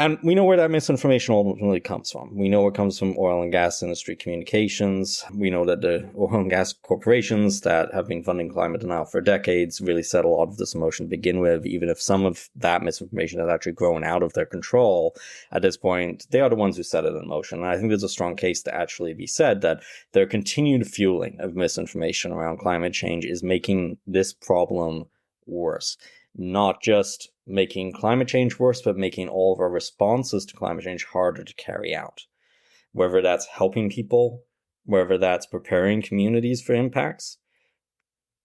And we know where that misinformation ultimately comes from. We know it comes from oil and gas industry communications. We know that the oil and gas corporations that have been funding climate denial for decades really set a lot of this in motion to begin with. Even if some of that misinformation has actually grown out of their control at this point, they are the ones who set it in motion. And I think there's a strong case to actually be said that their continued fueling of misinformation around climate change is making this problem worse. Not just making climate change worse, but making all of our responses to climate change harder to carry out. Whether that's helping people, whether that's preparing communities for impacts.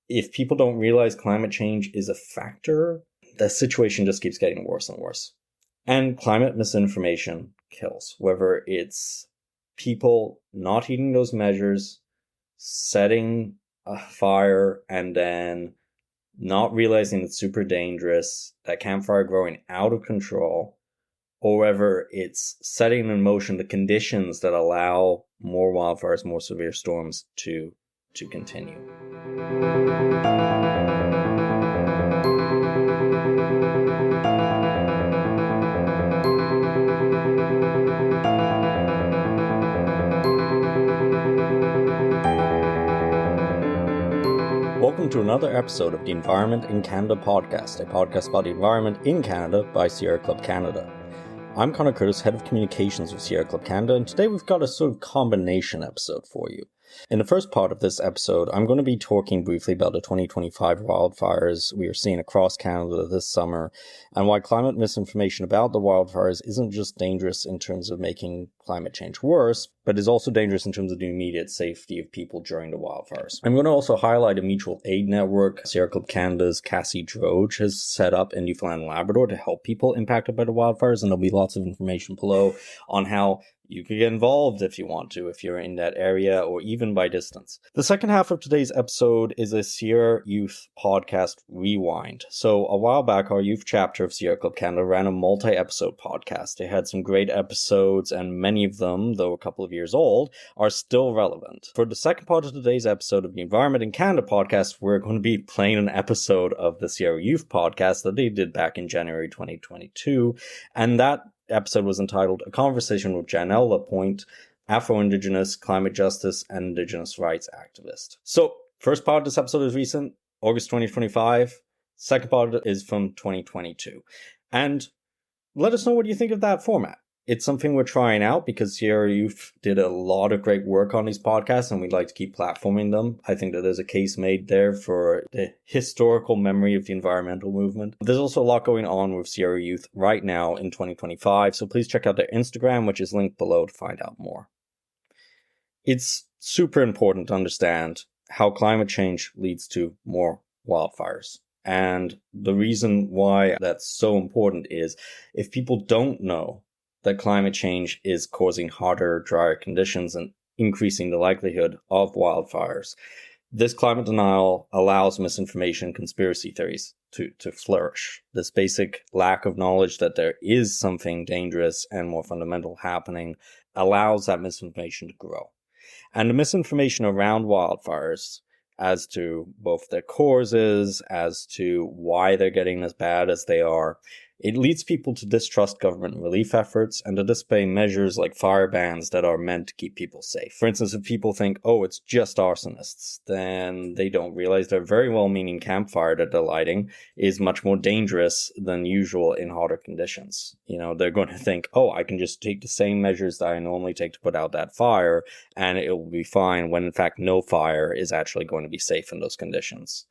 If people don't realize climate change is a factor, the situation just keeps getting worse and worse. And climate misinformation kills. Whether it's people not heeding those measures, setting a fire, and then not realizing it's super dangerous, that campfire growing out of control, or whether it's setting in motion the conditions that allow more wildfires, more severe storms to continue. Welcome to another episode of the Environment in Canada podcast, a podcast about the environment in Canada by Sierra Club Canada. I'm Connor Curtis, Head of Communications with Sierra Club Canada, and today we've got a sort of combination episode for you. In the first part of this episode, I'm going to be talking briefly about the 2025 wildfires we are seeing across Canada this summer, and why climate misinformation about the wildfires isn't just dangerous in terms of making climate change worse, but is also dangerous in terms of the immediate safety of people during the wildfires. I'm going to also highlight a mutual aid network Sierra Club Canada's Kassie Drodge has set up in Newfoundland and Labrador to help people impacted by the wildfires, and there'll be lots of information below on how you can get involved if you want to, if you're in that area or even by distance. The second half of today's episode is a Sierra Youth podcast rewind. So a while back, our youth chapter of Sierra Club Canada ran a multi-episode podcast. They had some great episodes, and many of them, though a couple of years old, are still relevant. For the second part of today's episode of the Environment in Canada podcast, we're going to be playing an episode of the Sierra Youth podcast that they did back in January 2022, and that episode was entitled A Conversation with Janelle Lapointe, Afro-Indigenous climate justice and Indigenous rights activist. So, first part of this episode is recent, August 2025. Second part is from 2022. And let us know what you think of that format. It's something we're trying out because Sierra Youth did a lot of great work on these podcasts, and we'd like to keep platforming them. I think that there's a case made there for the historical memory of the environmental movement. There's also a lot going on with Sierra Youth right now in 2025, so please check out their Instagram, which is linked below to find out more. It's super important to understand how climate change leads to more wildfires. And the reason why that's so important is if people don't know that climate change is causing hotter, drier conditions and increasing the likelihood of wildfires, this climate denial allows misinformation and conspiracy theories to flourish. This basic lack of knowledge that there is something dangerous and more fundamental happening allows that misinformation to grow. And the misinformation around wildfires as to both their causes, as to why they're getting as bad as they are, it leads people to distrust government relief efforts and to disobey measures like fire bans that are meant to keep people safe. For instance, if people think, oh, it's just arsonists, then they don't realize their very well-meaning campfire that they're lighting is much more dangerous than usual in hotter conditions. You know, they're going to think, oh, I can just take the same measures that I normally take to put out that fire and it will be fine, when in fact no fire is actually going to be safe in those conditions.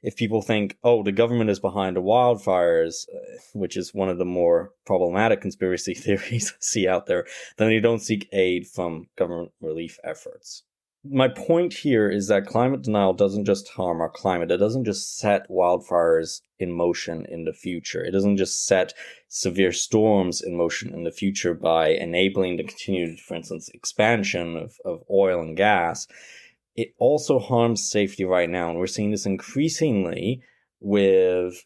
If people think, oh, the government is behind the wildfires, which is one of the more problematic conspiracy theories I see out there, then they don't seek aid from government relief efforts. My point here is that climate denial doesn't just harm our climate. It doesn't just set wildfires in motion in the future. It doesn't just set severe storms in motion in the future by enabling the continued, for instance, expansion of oil and gas. It also harms safety right now, and we're seeing this increasingly with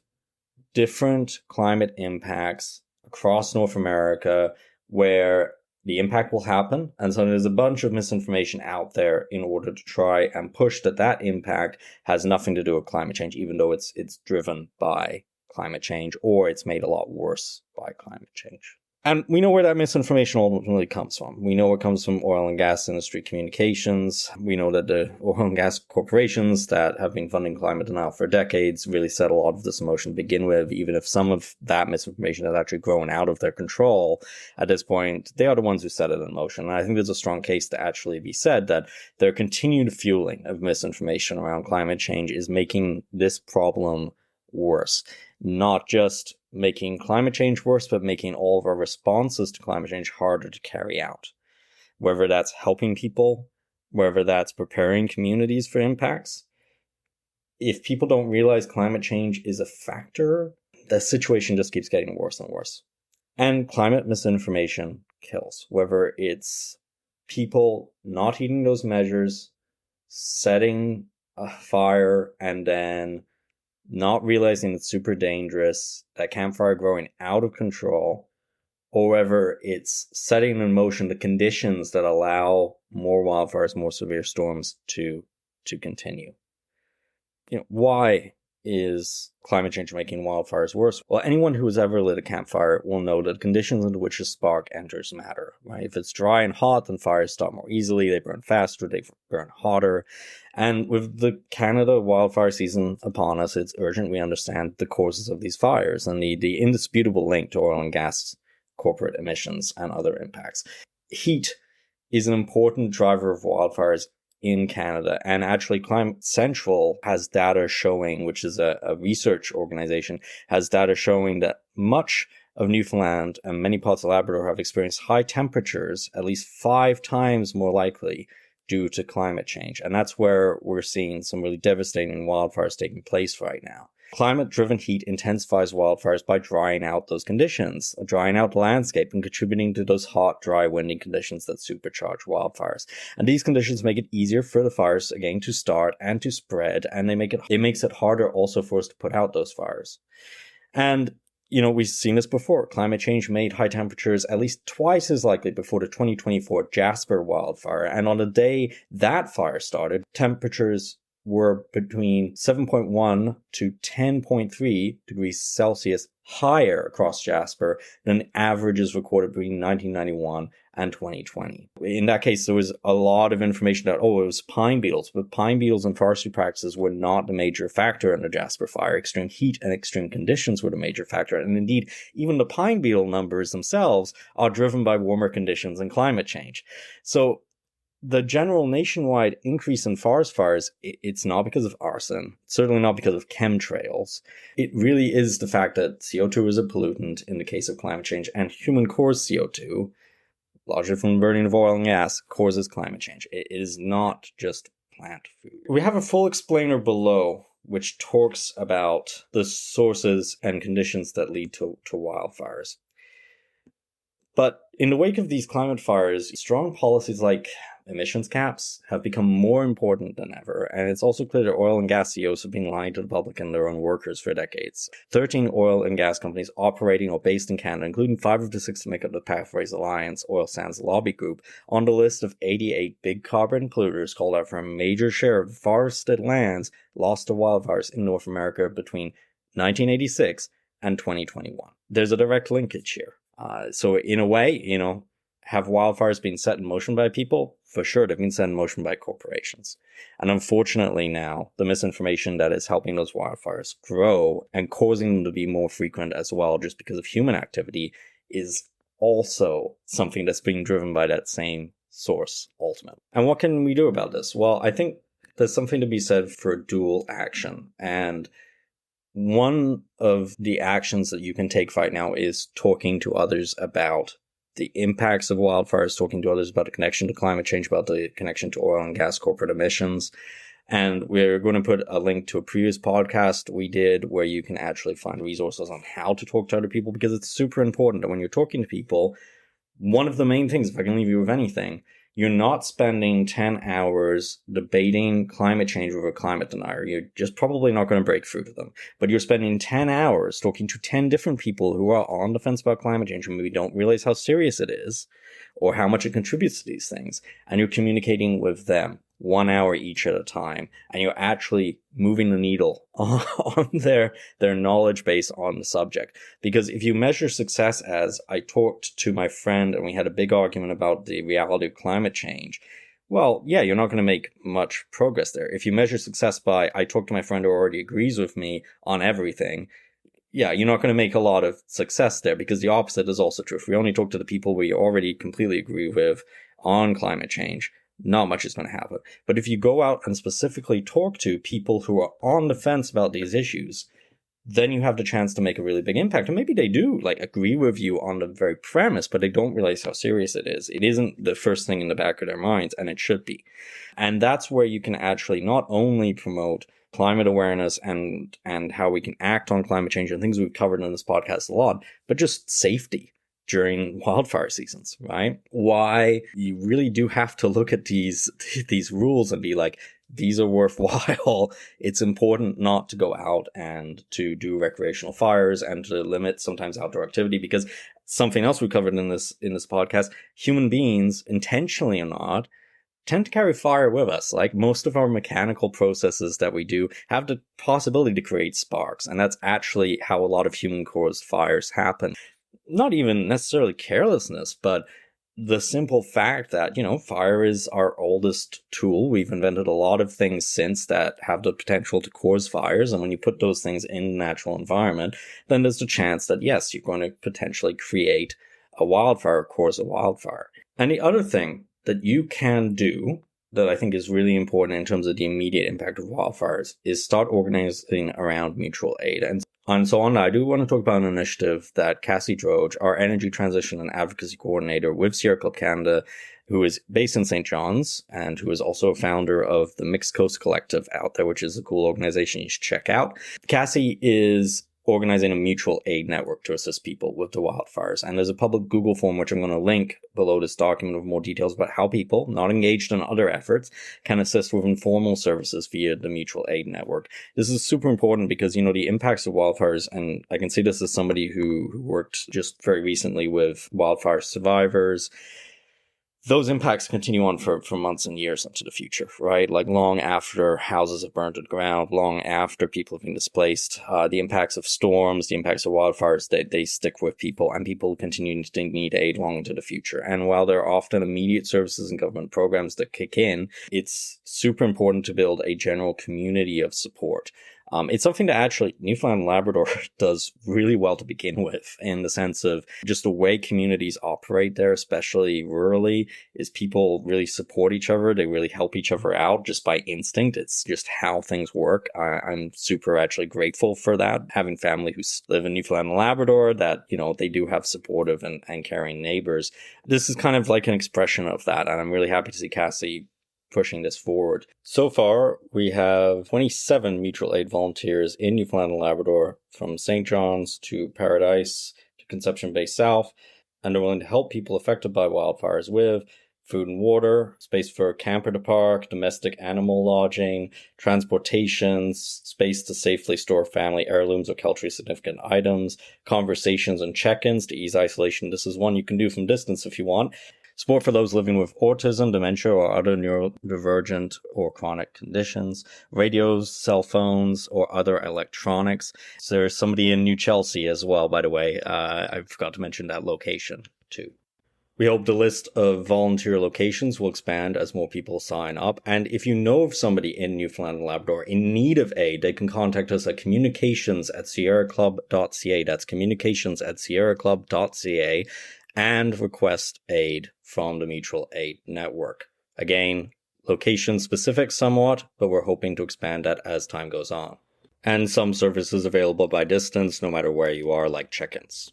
different climate impacts across North America, where the impact will happen, and so there's a bunch of misinformation out there in order to try and push that impact has nothing to do with climate change, even though it's driven by climate change, or it's made a lot worse by climate change. And we know where that misinformation ultimately comes from. We know it comes from oil and gas industry communications. We know that the oil and gas corporations that have been funding climate denial for decades really set a lot of this in motion to begin with. Even if some of that misinformation has actually grown out of their control at this point, they are the ones who set it in motion. And I think there's a strong case to actually be said that their continued fueling of misinformation around climate change is making this problem worse. Not just making climate change worse, but making all of our responses to climate change harder to carry out. Whether that's helping people, whether that's preparing communities for impacts. If people don't realize climate change is a factor, the situation just keeps getting worse and worse. And climate misinformation kills. Whether it's people not heeding those measures, setting a fire, and then not realizing it's super dangerous, that campfire growing out of control, or whether it's setting in motion the conditions that allow more wildfires, more severe storms to continue. Why is climate change making wildfires worse? Well, anyone who has ever lit a campfire will know that conditions into which a spark enters matter, right? If it's dry and hot, then fires start more easily, they burn faster, they burn hotter. And with the Canada wildfire season upon us, it's urgent we understand the causes of these fires and the indisputable link to oil and gas corporate emissions and other impacts. Heat is an important driver of wildfires in Canada, and actually Climate Central has data showing, which is a research organization, has data showing that much of Newfoundland and many parts of Labrador have experienced high temperatures, at least 5 times more likely due to climate change. And that's where we're seeing some really devastating wildfires taking place right now. Climate-driven heat intensifies wildfires by drying out those conditions, drying out the landscape and contributing to those hot, dry, windy conditions that supercharge wildfires. And these conditions make it easier for the fires, again, to start and to spread, and it makes it harder also for us to put out those fires. And we've seen this before. Climate change made high temperatures at least twice as likely before the 2024 Jasper wildfire. And on the day that fire started, temperatures were between 7.1 to 10.3 degrees Celsius higher across Jasper than averages recorded between 1991 and 2020. In that case, there was a lot of information that, it was pine beetles, but pine beetles and forestry practices were not the major factor in the Jasper fire. Extreme heat and extreme conditions were the major factor. And indeed, even the pine beetle numbers themselves are driven by warmer conditions and climate change. So the general nationwide increase in forest fires, it's not because of arson, certainly not because of chemtrails. It really is the fact that CO2 is a pollutant in the case of climate change, and human-caused CO2, largely from the burning of oil and gas, causes climate change. It is not just plant food. We have a full explainer below which talks about the sources and conditions that lead to wildfires. But in the wake of these climate fires, strong policies like emissions caps have become more important than ever, and it's also clear that oil and gas CEOs have been lying to the public and their own workers for decades. 13 oil and gas companies operating or based in Canada, including 5 of the 6 to make up the Pathways Alliance Oil Sands Lobby Group, on the list of 88 big carbon polluters, called out for a major share of forested lands lost to wildfires in North America between 1986 and 2021. There's a direct linkage here. So in a way, have wildfires been set in motion by people? For sure, they've been set in motion by corporations. And unfortunately now, the misinformation that is helping those wildfires grow and causing them to be more frequent as well, just because of human activity, is also something that's being driven by that same source ultimately. And what can we do about this? Well, I think there's something to be said for dual action. And one of the actions that you can take right now is talking to others about the impacts of wildfires, talking to others about the connection to climate change, about the connection to oil and gas corporate emissions. And we're going to put a link to a previous podcast we did where you can actually find resources on how to talk to other people, because it's super important that when you're talking to people, one of the main things, if I can leave you with anything, you're not spending 10 hours debating climate change with a climate denier. You're just probably not going to break through to them. But you're spending 10 hours talking to 10 different people who are on the fence about climate change and maybe don't realize how serious it is or how much it contributes to these things. And you're communicating with them. 1 hour each at a time, and you're actually moving the needle on their knowledge base on the subject. Because if you measure success as, I talked to my friend and we had a big argument about the reality of climate change, well, yeah, you're not going to make much progress there. If you measure success by, I talked to my friend who already agrees with me on everything, yeah, you're not going to make a lot of success there, because the opposite is also true. If we only talk to the people we already completely agree with on climate change, not much is going to happen. But if you go out and specifically talk to people who are on the fence about these issues, then you have the chance to make a really big impact. And maybe they do agree with you on the very premise, but they don't realize how serious it is. It isn't the first thing in the back of their minds, and it should be. And that's where you can actually not only promote climate awareness and how we can act on climate change and things we've covered in this podcast a lot, but just safety during wildfire seasons, right? Why you really do have to look at these rules and be like, these are worthwhile. It's important not to go out and to do recreational fires and to limit sometimes outdoor activity, because something else we covered in this podcast, human beings, intentionally or not, tend to carry fire with us. Like, most of our mechanical processes that we do have the possibility to create sparks. And that's actually how a lot of human-caused fires happen. Not even necessarily carelessness, but the simple fact that, fire is our oldest tool. We've invented a lot of things since that have the potential to cause fires. And when you put those things in the natural environment, then there's the chance that, yes, you're going to potentially create a wildfire, cause a wildfire. And the other thing that you can do that I think is really important in terms of the immediate impact of wildfires is start organizing around mutual aid. And so on, I do want to talk about an initiative that Kassie Drodge, our energy transition and advocacy coordinator with Sierra Club Canada, who is based in St. John's and who is also a founder of the Mixed Coast Collective out there, which is a cool organization you should check out. Kassie is organizing a mutual aid network to assist people with the wildfires. And there's a public Google form, which I'm going to link below this document, with more details about how people not engaged in other efforts can assist with informal services via the mutual aid network. This is super important because, the impacts of wildfires, and I can say this as somebody who worked just very recently with wildfire survivors, those impacts continue on for months and years into the future, right? Like, long after houses have burned to the ground, long after people have been displaced, the impacts of storms, the impacts of wildfires, they stick with people, and people continue to need aid long into the future. And while there are often immediate services and government programs that kick in, it's super important to build a general community of support. It's something that actually Newfoundland and Labrador does really well to begin with, in the sense of just the way communities operate there, especially rurally, is people really support each other. They really help each other out just by instinct. It's just how things work. I'm super actually grateful for that, having family who live in Newfoundland and Labrador, that, they do have supportive and caring neighbors. This is kind of like an expression of that, and I'm really happy to see Kassie pushing this forward. So far, we have 27 mutual aid volunteers in Newfoundland and Labrador, from St. John's to Paradise to Conception Bay South, and they're willing to help people affected by wildfires with food and water, space for a camper to park, domestic animal lodging, transportations, space to safely store family heirlooms or culturally significant items, conversations and check-ins to ease isolation. This is one you can do from distance if you want. Support for those living with autism, dementia, or other neurodivergent or chronic conditions. Radios, cell phones, or other electronics. So there's somebody in New Chelsea as well, by the way. I forgot to mention that location, too. We hope the list of volunteer locations will expand as more people sign up. And if you know of somebody in Newfoundland and Labrador in need of aid, they can contact us at communications@sierraclub.ca. That's communications@sierraclub.ca. and request aid from the mutual aid network. Again, location specific somewhat, but we're hoping to expand that as time goes on. And some services available by distance, no matter where you are, like check-ins.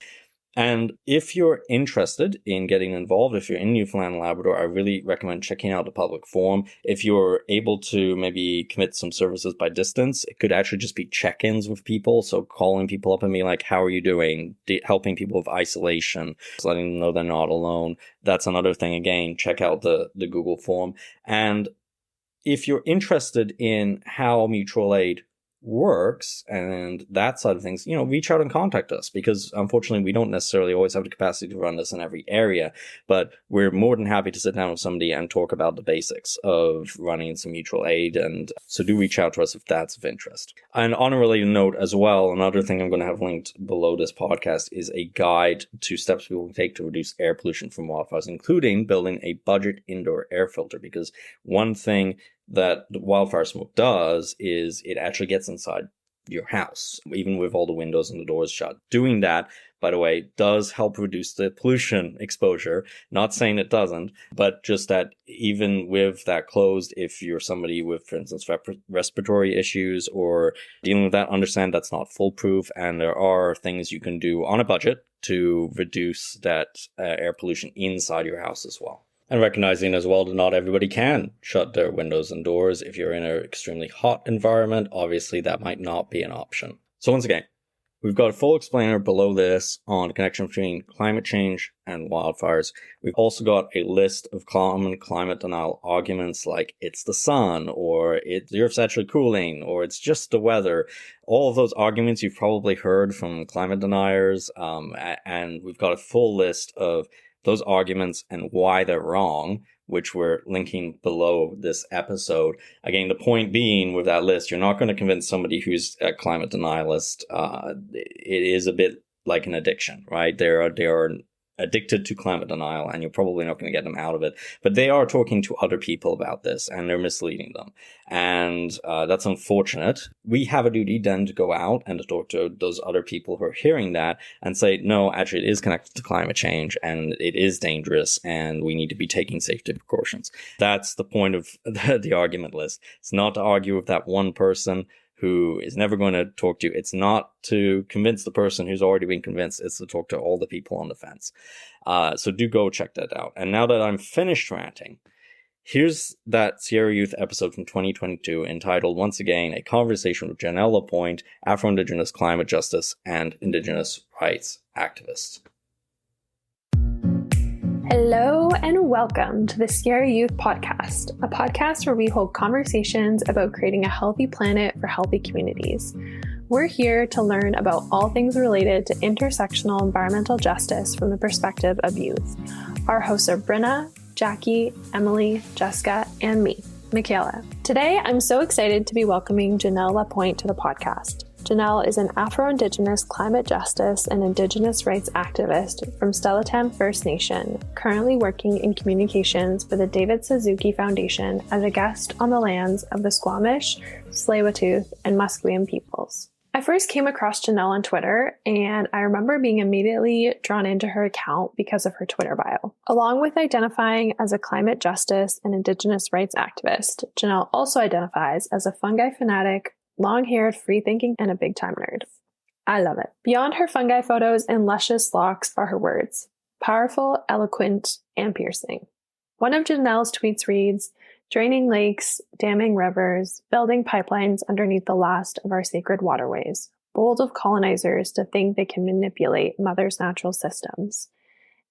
And if you're interested in getting involved, if you're in Newfoundland and Labrador, I really recommend checking out the public forum. If you're able to maybe commit some services by distance, it could actually just be check-ins with people. So calling people up and being like, how are you doing? Helping people with isolation, letting them know they're not alone. That's another thing. Again, check out the Google form. And if you're interested in how mutual aid works and that side of things, reach out and contact us, because unfortunately we don't necessarily always have the capacity to run this in every area, but we're more than happy to sit down with somebody and talk about the basics of running some mutual aid. And so do reach out to us if that's of interest. And on a related note as well, another thing I'm going to have linked below this podcast is a guide to steps people can take to reduce air pollution from wildfires, including building a budget indoor air filter, because one thing that the wildfire smoke does is it actually gets inside your house, even with all the windows and the doors shut. Doing that, by the way, does help reduce the pollution exposure. Not saying it doesn't, but just that even with that closed, if you're somebody with, for instance, respiratory issues or dealing with that, understand that's not foolproof, and there are things you can do on a budget to reduce that air pollution inside your house as well. And recognizing as well that not everybody can shut their windows and doors. If you're in an extremely hot environment, obviously that might not be an option. So once again, we've got a full explainer below this on the connection between climate change and wildfires. We've also got a list of common climate denial arguments like it's the sun, or the Earth's actually cooling, or it's just the weather. All of those arguments you've probably heard from climate deniers, and we've got a full list of those arguments and why they're wrong, which we're linking below this episode. Again, the point being with that list, you're not going to convince somebody who's a climate denialist. It is a bit like an addiction, right? They are addicted to climate denial, and you're probably not going to get them out of it. But they are talking to other people about this, and they're misleading them. And that's unfortunate. We have a duty then to go out and to talk to those other people who are hearing that and say, no, actually it is connected to climate change, and it is dangerous, and we need to be taking safety precautions. That's the point of the argument list. It's not to argue with that one person who is never going to talk to you. It's not to convince the person who's already been convinced. It's to talk to all the people on the fence. So do go check that out. And now that I'm finished ranting, here's that Sierra Youth episode from 2022 entitled, once again, A Conversation with Janelle Lapointe, Afro-Indigenous climate justice and Indigenous rights activist. Hello and welcome to the Sierra Youth Podcast, a podcast where we hold conversations about creating a healthy planet for healthy communities. We're here to learn about all things related to intersectional environmental justice from the perspective of youth. Our hosts are Brenna, Jackie, Emily, Jessica, and me, Michaela. Today, I'm so excited to be welcoming Janelle Lapointe to the podcast. Janelle is an Afro-Indigenous climate justice and Indigenous rights activist from Stellarton First Nation, currently working in communications for the David Suzuki Foundation as a guest on the lands of the Squamish, Tsleil-Waututh, and Musqueam peoples. I first came across Janelle on Twitter, and I remember being immediately drawn into her account because of her Twitter bio. Along with identifying as a climate justice and Indigenous rights activist, Janelle also identifies as a fungi fanatic, long-haired, free-thinking, and a big-time nerd. I love it. Beyond her fungi photos and luscious locks are her words. Powerful, eloquent, and piercing. One of Janelle's tweets reads, "Draining lakes, damming rivers, building pipelines underneath the last of our sacred waterways. Bold of colonizers to think they can manipulate Mother's natural systems."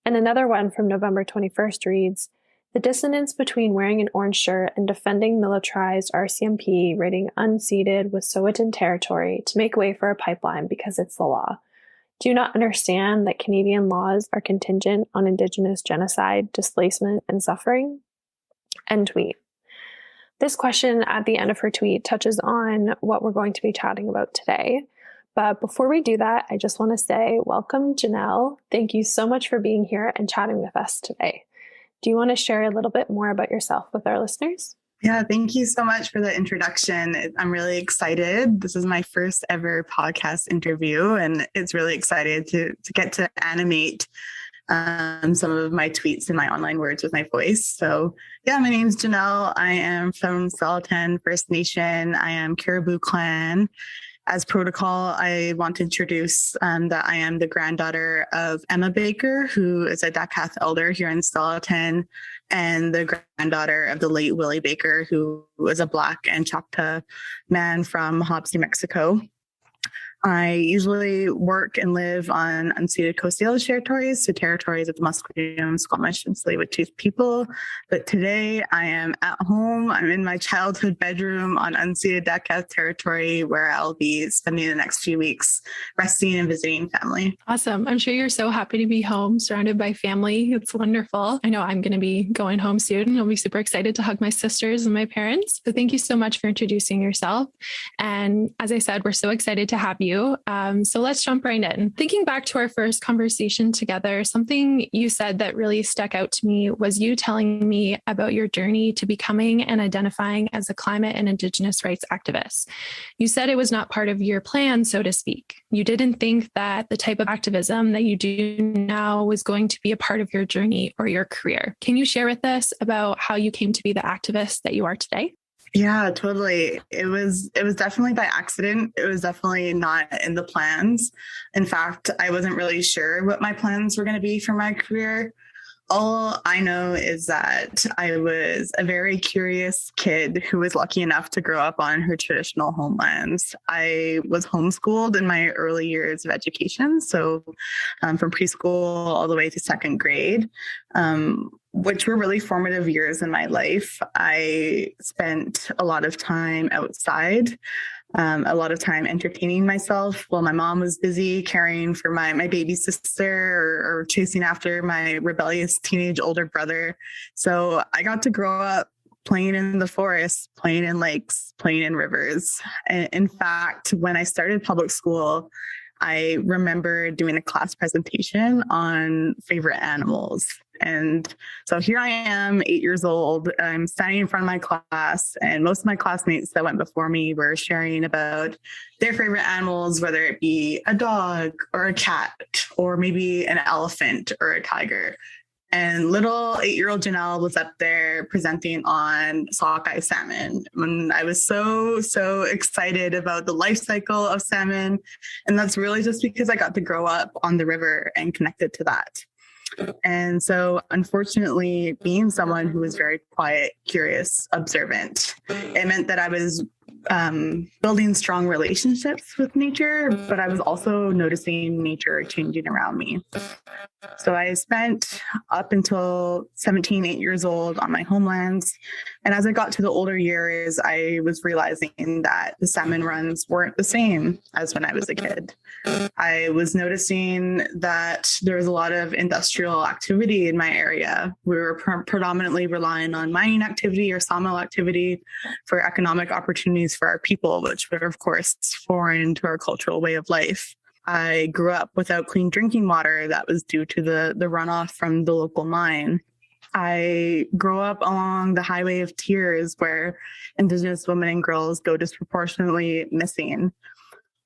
And another one from November 21st reads, "The dissonance between wearing an orange shirt and defending militarized RCMP raiding unceded Wet'suwet'en territory to make way for a pipeline because it's the law. Do you not understand that Canadian laws are contingent on Indigenous genocide, displacement, and suffering?" End tweet. This question at the end of her tweet touches on what we're going to be chatting about today. But before we do that, I just want to say welcome, Janelle. Thank you so much for being here and chatting with us today. Do you want to share a little bit more about yourself with our listeners? Yeah, thank you so much for the introduction. I'm really excited. This is my first ever podcast interview, and it's really excited to get to animate some of my tweets and my online words with my voice. So yeah, my name's Janelle. I am from Stellarton First Nation. I am Caribou Clan. As protocol, I want to introduce that I am the granddaughter of Emma Baker, who is a Dacath elder here in Stellarton, and the granddaughter of the late Willie Baker, who was a Black and Choctaw man from Hobbs, New Mexico. I usually work and live on unceded Coast Salish territories, so territories of the Musqueam, Squamish, and Tsleil-Waututh people. But today I am at home. I'm in my childhood bedroom on unceded Dakas territory, where I'll be spending the next few weeks resting and visiting family. Awesome. I'm sure you're so happy to be home, surrounded by family. It's wonderful. I know I'm going to be going home soon. I'll be super excited to hug my sisters and my parents. So thank you so much for introducing yourself. And as I said, we're so excited to have you. So let's jump right in. Thinking back to our first conversation together, something you said that really stuck out to me was you telling me about your journey to becoming and identifying as a climate and Indigenous rights activist. You said it was not part of your plan, so to speak. You didn't think that the type of activism that you do now was going to be a part of your journey or your career. Can you share with us about how you came to be the activist that you are today? Yeah, totally. It was definitely by accident. It was definitely not in the plans. In fact, I wasn't really sure what my plans were going to be for my career. All I know is that I was a very curious kid who was lucky enough to grow up on her traditional homelands. I was homeschooled in my early years of education, so from preschool all the way to second grade, which were really formative years in my life. I spent a lot of time outside. A lot of time entertaining myself while my mom was busy caring for my baby sister or chasing after my rebellious teenage older brother. So I got to grow up playing in the forest, playing in lakes, playing in rivers. And in fact, when I started public school, I remember doing a class presentation on favorite animals. And so here I am, 8 years old. I'm standing in front of my class, and most of my classmates that went before me were sharing about their favorite animals, whether it be a dog or a cat, or maybe an elephant or a tiger. And little 8-year-old Janelle was up there presenting on sockeye salmon. And I was so excited about the life cycle of salmon. And that's really just because I got to grow up on the river and connected to that. And so, unfortunately, being someone who was very quiet, curious, observant, it meant that I was building strong relationships with nature, but I was also noticing nature changing around me. So I spent up until 17, 8 years old on my homelands. And as I got to the older years, I was realizing that the salmon runs weren't the same as when I was a kid. I was noticing that there was a lot of industrial activity in my area. We were predominantly relying on mining activity or sawmill activity for economic opportunities for our people, which were, of course, foreign to our cultural way of life. I grew up without clean drinking water that was due to the runoff from the local mine. I grew up along the Highway of Tears, where Indigenous women and girls go disproportionately missing.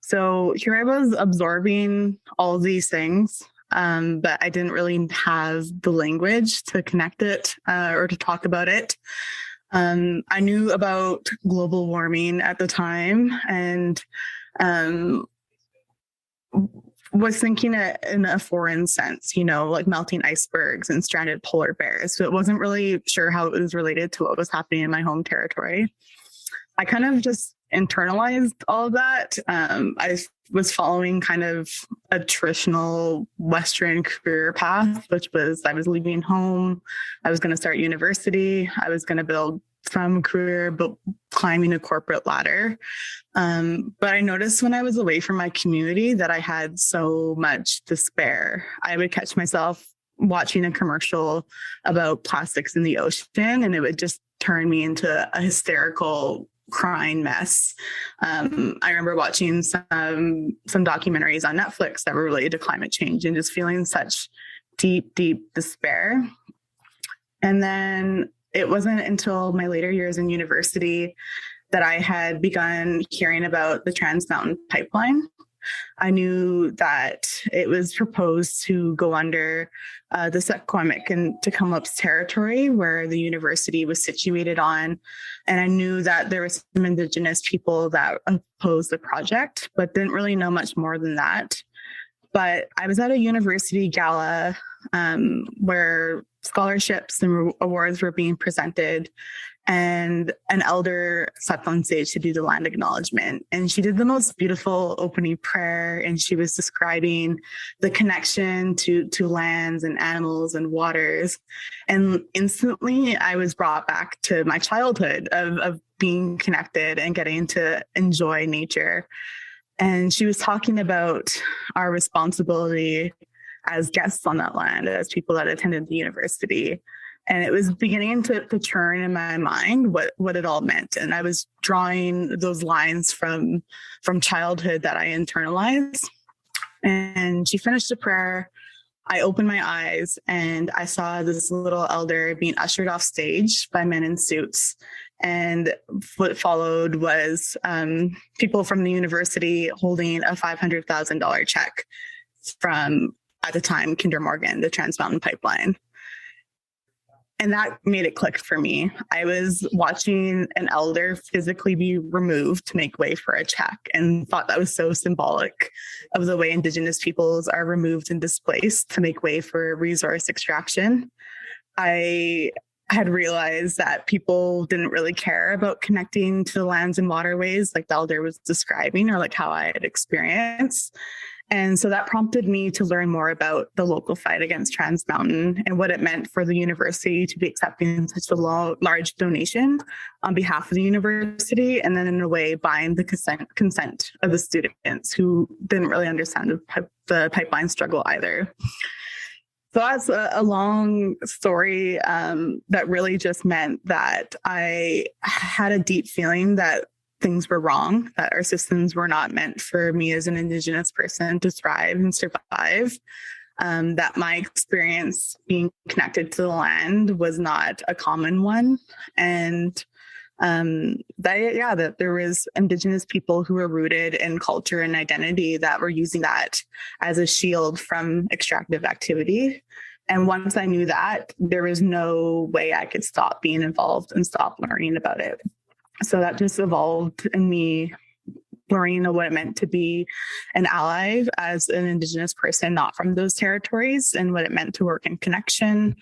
So here I was absorbing all of these things, but I didn't really have the language to connect it or to talk about it. I knew about global warming at the time, and was thinking it in a foreign sense, like melting icebergs and stranded polar bears. So it wasn't really sure how it was related to what was happening in my home territory. I kind of just internalized all of that. I was following kind of a traditional Western career path, which was I was leaving home. I was going to start university. I was going to build some career, but climbing a corporate ladder. But I noticed when I was away from my community that I had so much despair. I would catch myself watching a commercial about plastics in the ocean, and it would just turn me into a hysterical crying mess. I remember watching some documentaries on Netflix that were related to climate change and just feeling such deep despair. And then it wasn't until my later years in university that I had begun hearing about the Trans Mountain Pipeline. I knew that it was proposed to go under the Secwepemc and Tk'emlúps territory where the university was situated on. And I knew that there were some Indigenous people that opposed the project, but didn't really know much more than that. But I was at a university gala where scholarships and awards were being presented. And an elder stepped on stage to do the land acknowledgement. And she did the most beautiful opening prayer. And she was describing the connection to lands and animals and waters. And instantly I was brought back to my childhood of being connected and getting to enjoy nature. And she was talking about our responsibility as guests on that land, as people that attended the university. And it was beginning to churn in my mind what it all meant. And I was drawing those lines from childhood that I internalized. And she finished the prayer. I opened my eyes and I saw this little elder being ushered off stage by men in suits. And what followed was people from the university holding a $500,000 check from, at the time, Kinder Morgan, the Trans Mountain Pipeline. And that made it click for me. I was watching an elder physically be removed to make way for a check and thought that was so symbolic of the way Indigenous peoples are removed and displaced to make way for resource extraction. I had realized that people didn't really care about connecting to the lands and waterways like the elder was describing, or like how I had experienced. And so that prompted me to learn more about the local fight against Trans Mountain and what it meant for the university to be accepting such a large donation on behalf of the university, and then in a way buying the consent of the students who didn't really understand the pipeline struggle either. So that's a long story that really just meant that I had a deep feeling that things were wrong, that our systems were not meant for me as an Indigenous person to thrive and survive, that my experience being connected to the land was not a common one. And that there was Indigenous people who were rooted in culture and identity that were using that as a shield from extractive activity. And once I knew that, there was no way I could stop being involved and stop learning about it. So that just evolved in me learning what it meant to be an ally as an Indigenous person, not from those territories, and what it meant to work in connection,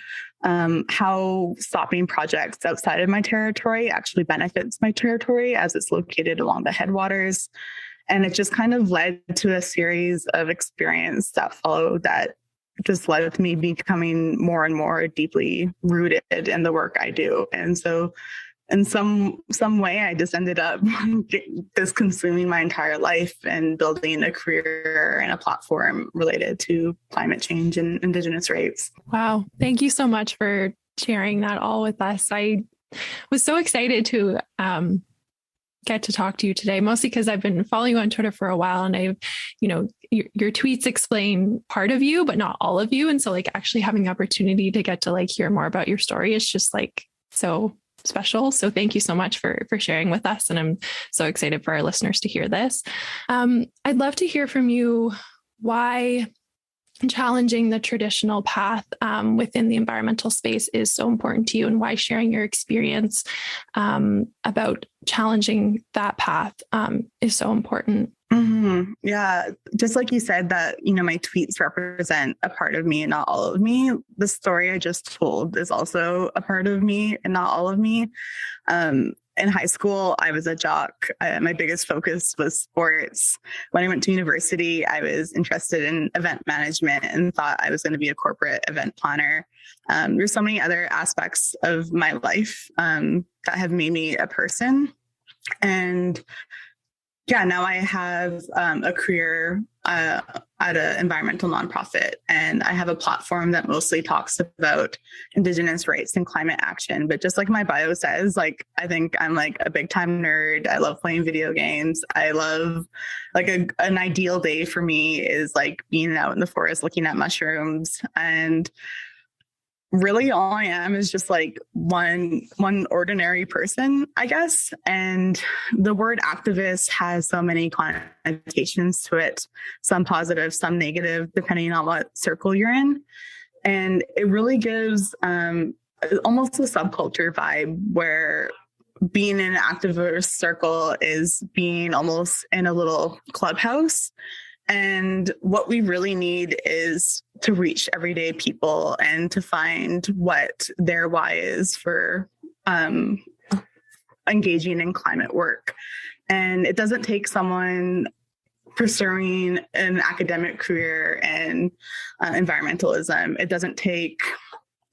how stopping projects outside of my territory actually benefits my territory as it's located along the headwaters. And it just kind of led to a series of experience that followed that just led to me becoming more and more deeply rooted in the work I do. And so in some way, I just ended up just consuming my entire life and building a career and a platform related to climate change and Indigenous rights. Wow. Thank you so much for sharing that all with us. I was so excited to get to talk to you today, mostly because I've been following you on Twitter for a while, and I've, your tweets explain part of you, but not all of you. And so actually having the opportunity to get to hear more about your story is just so special. So thank you so much for sharing with us. And I'm so excited for our listeners to hear this. I'd love to hear from you why challenging the traditional path within the environmental space is so important to you, and why sharing your experience about challenging that path is so important. Mm-hmm. Yeah. Just like you said that, my tweets represent a part of me and not all of me. The story I just told is also a part of me and not all of me. In high school, I was a jock. My biggest focus was sports. When I went to university, I was interested in event management and thought I was going to be a corporate event planner. There's so many other aspects of my life that have made me a person. And now I have a career at an environmental nonprofit, and I have a platform that mostly talks about Indigenous rights and climate action. But just like my bio says, I think I'm a big time nerd. I love playing video games. I love an ideal day for me is being out in the forest looking at mushrooms. And really all I am is just one ordinary person, I guess. And the word activist has so many connotations to it, some positive, some negative, depending on what circle you're in. And it really gives almost a subculture vibe where being in an activist circle is being almost in a little clubhouse. And what we really need is to reach everyday people and to find what their why is for engaging in climate work. And it doesn't take someone pursuing an academic career in environmentalism. It doesn't take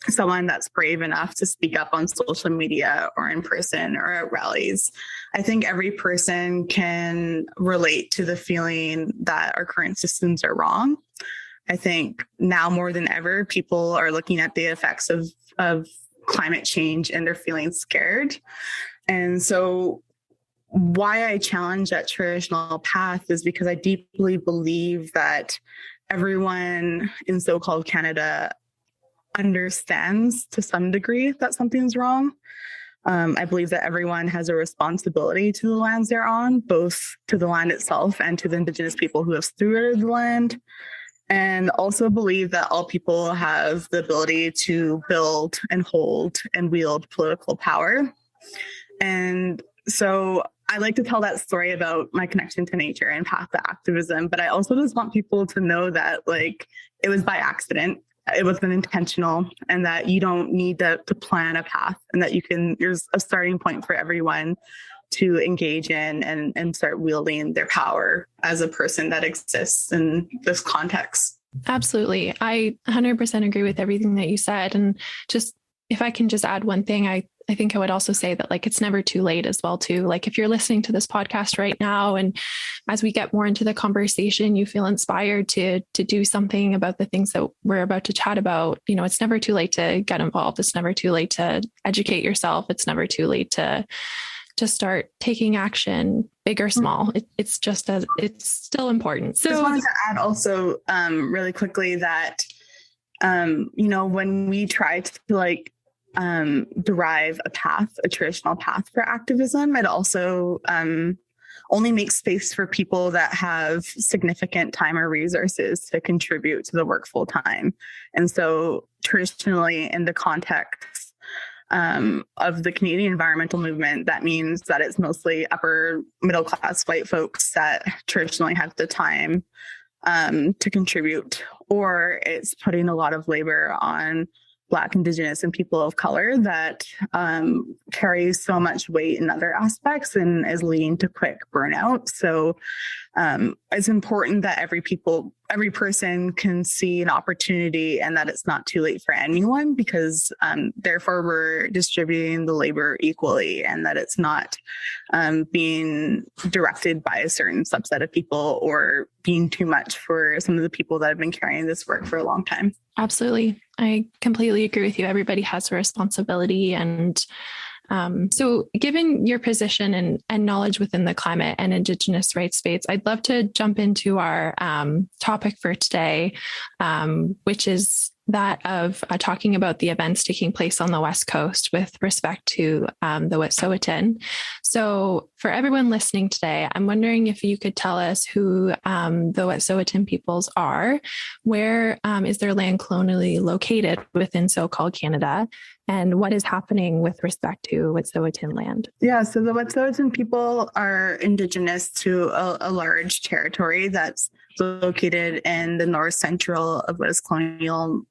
someone that's brave enough to speak up on social media or in person or at rallies. I think every person can relate to the feeling that our current systems are wrong. I think now more than ever, people are looking at the effects of climate change and they're feeling scared. And so why I challenge that traditional path is because I deeply believe that everyone in so-called Canada understands to some degree that something's wrong. I believe that everyone has a responsibility to the lands they're on, both to the land itself and to the Indigenous people who have stewarded the land. And also believe that all people have the ability to build and hold and wield political power. And so I like to tell that story about my connection to nature and path to activism, but I also just want people to know that it was by accident. It wasn't intentional, and that you don't need to plan a path, and that there's a starting point for everyone to engage in and start wielding their power as a person that exists in this context. Absolutely. I 100% agree with everything that you said. And just, if I can just add one thing, I think I would also say that it's never too late as well too. If you're listening to this podcast right now, and as we get more into the conversation, you feel inspired to do something about the things that we're about to chat about, it's never too late to get involved. It's never too late to educate yourself. It's never too late to start taking action, big or small. It's still important. So I just wanted to add also really quickly that, when we try to derive a traditional path for activism, it also only makes space for people that have significant time or resources to contribute to the work full time. And so traditionally, in the context of the Canadian environmental movement, that means that it's mostly upper middle class white folks that traditionally have the time to contribute, or it's putting a lot of labor on Black, Indigenous, and people of color that carries so much weight in other aspects and is leading to quick burnout. So it's important that every person can see an opportunity, and that it's not too late for anyone, because therefore we're distributing the labor equally, and that it's not being directed by a certain subset of people or being too much for some of the people that have been carrying this work for a long time. Absolutely. I completely agree with you. Everybody has a responsibility. And so given your position and knowledge within the climate and Indigenous rights space, I'd love to jump into our topic for today, which is that of talking about the events taking place on the West Coast with respect to the Wet'suwet'en. So for everyone listening today, I'm wondering if you could tell us who the Wet'suwet'en peoples are, where is their land colonially located within so-called Canada, and what is happening with respect to Wet'suwet'en land? Yeah, so the Wet'suwet'en people are Indigenous to a large territory that's located in the north central of what is colonially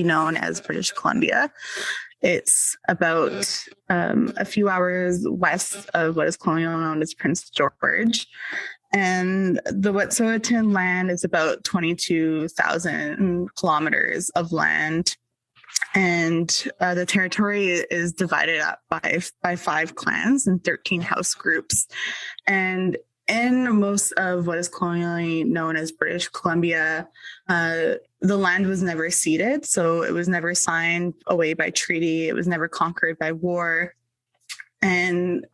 known as British Columbia. It's about a few hours west of what is colonially known as Prince George. And the Wet'suwet'en land is about 22,000 kilometers of land. And the territory is divided up by 5 clans and 13 house groups. And in most of what is colonially known as British Columbia, the land was never ceded. So it was never signed away by treaty. It was never conquered by war. And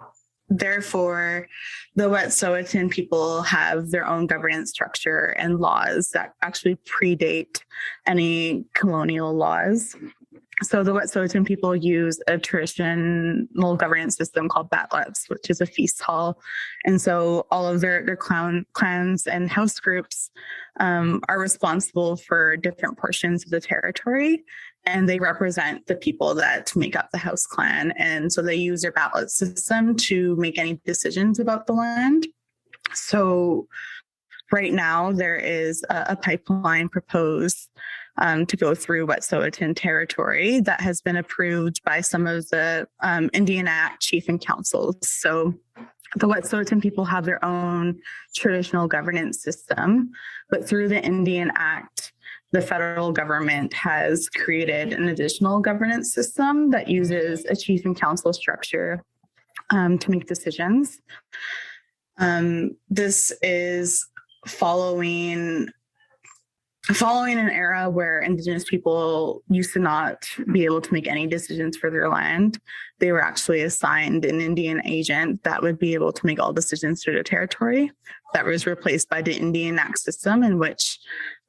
therefore, the Wet'suwet'en people have their own governance structure and laws that actually predate any colonial laws. So the Wet'suwet'en people use a traditional governance system called batlevs, which is a feast hall. And so all of their clans and house groups are responsible for different portions of the territory, and they represent the people that make up the house clan. And so they use their ballot system to make any decisions about the land. So Right now, there is a pipeline proposed to go through Wet'suwet'en territory that has been approved by some of the Indian Act chief and councils. So the Wet'suwet'en people have their own traditional governance system, but through the Indian Act, the federal government has created an additional governance system that uses a chief and council structure to make decisions. This is following an era where Indigenous people used to not be able to make any decisions for their land. They were actually assigned an Indian agent that would be able to make all decisions for the territory. That was replaced by the Indian Act system, in which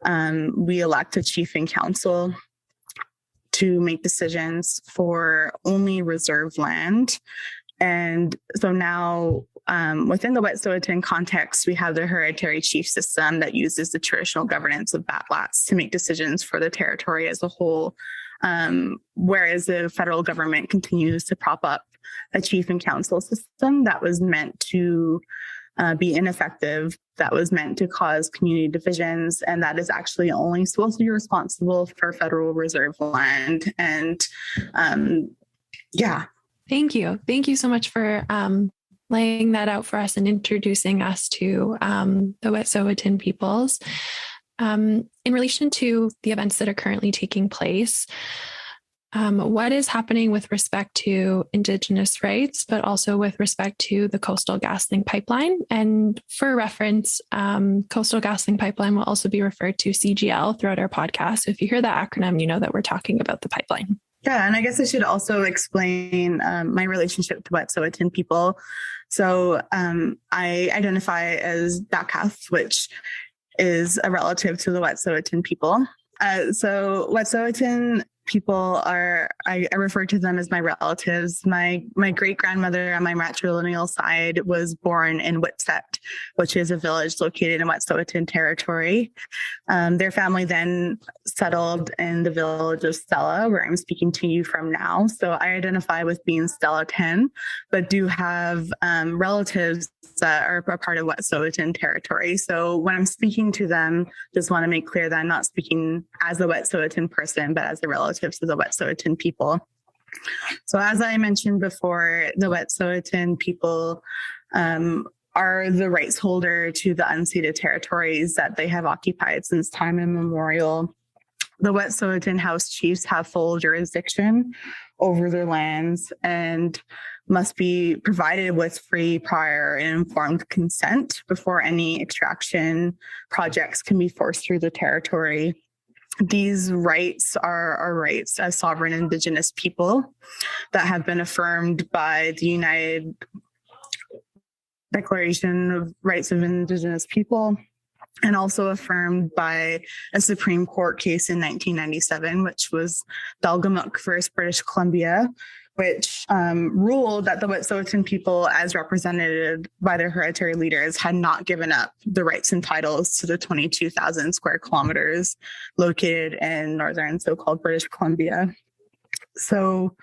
we elect a chief and council to make decisions for only reserve land. And so now within the Wet'suwet'en context, we have the hereditary chief system that uses the traditional governance of Batlats to make decisions for the territory as a whole, whereas the federal government continues to prop up a chief and council system that was meant to be ineffective, that was meant to cause community divisions, and that is actually only supposed to be responsible for federal reserve land. And yeah. Thank you. Thank you so much for laying that out for us and introducing us to the Wet'suwet'en peoples. In relation to the events that are currently taking place, what is happening with respect to Indigenous rights, but also with respect to the Coastal GasLink pipeline? And for reference, Coastal GasLink pipeline will also be referred to CGL throughout our podcast. So if you hear that acronym, you know that we're talking about the pipeline. Yeah, and I guess I should also explain my relationship to Wet'suwet'en people. So I identify as Dakath, which is a relative to the Wet'suwet'en people. So Wet'suwet'en people are, I refer to them as my relatives. My great-grandmother on my matrilineal side was born in Whitsett, which is a village located in Wet'suwet'en territory. Their family then settled in the village of Stella, where I'm speaking to you from now. So I identify with being Stella 10, but do have relatives that are a part of Wet'suwet'en territory. So when I'm speaking to them, just want to make clear that I'm not speaking as a Wet'suwet'en person, but as a relative to the Wet'suwet'en people. So as I mentioned before, the Wet'suwet'en people are the rights holder to the unceded territories that they have occupied since time immemorial. The Wet'suwet'en House Chiefs have full jurisdiction over their lands and must be provided with free, prior, and informed consent before any extraction projects can be forced through the territory. These rights are rights as sovereign Indigenous people that have been affirmed by the United Declaration of Rights of Indigenous People, and also affirmed by a Supreme Court case in 1997, which was Dalgamuk versus British Columbia, which ruled that the Wet'suwet'en people, as represented by their hereditary leaders, had not given up the rights and titles to the 22,000 square kilometers located in northern so-called British Columbia. So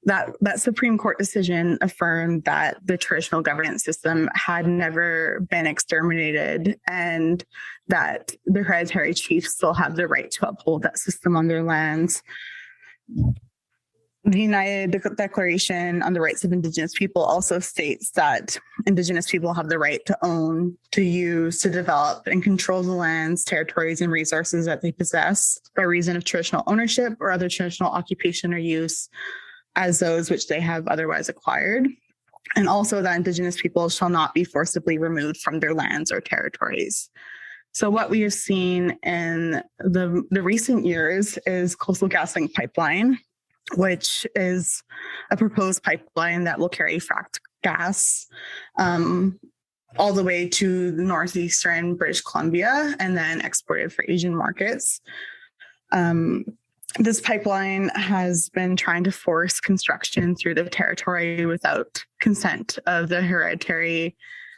that Supreme Court decision affirmed that the traditional governance system had never been exterminated and that the hereditary chiefs still have the right to uphold that system on their lands. The United Declaration on the Rights of Indigenous People also states that Indigenous people have the right to own, to use, to develop, and control the lands, territories, and resources that they possess by reason of traditional ownership or other traditional occupation or use as those which they have otherwise acquired. And also that Indigenous people shall not be forcibly removed from their lands or territories. So what we have seen in the recent years is Coastal GasLink pipeline, which is a proposed pipeline that will carry fracked gas all the way to the northeastern British Columbia and then exported for Asian markets. This pipeline has been trying to force construction through the territory without consent of the hereditary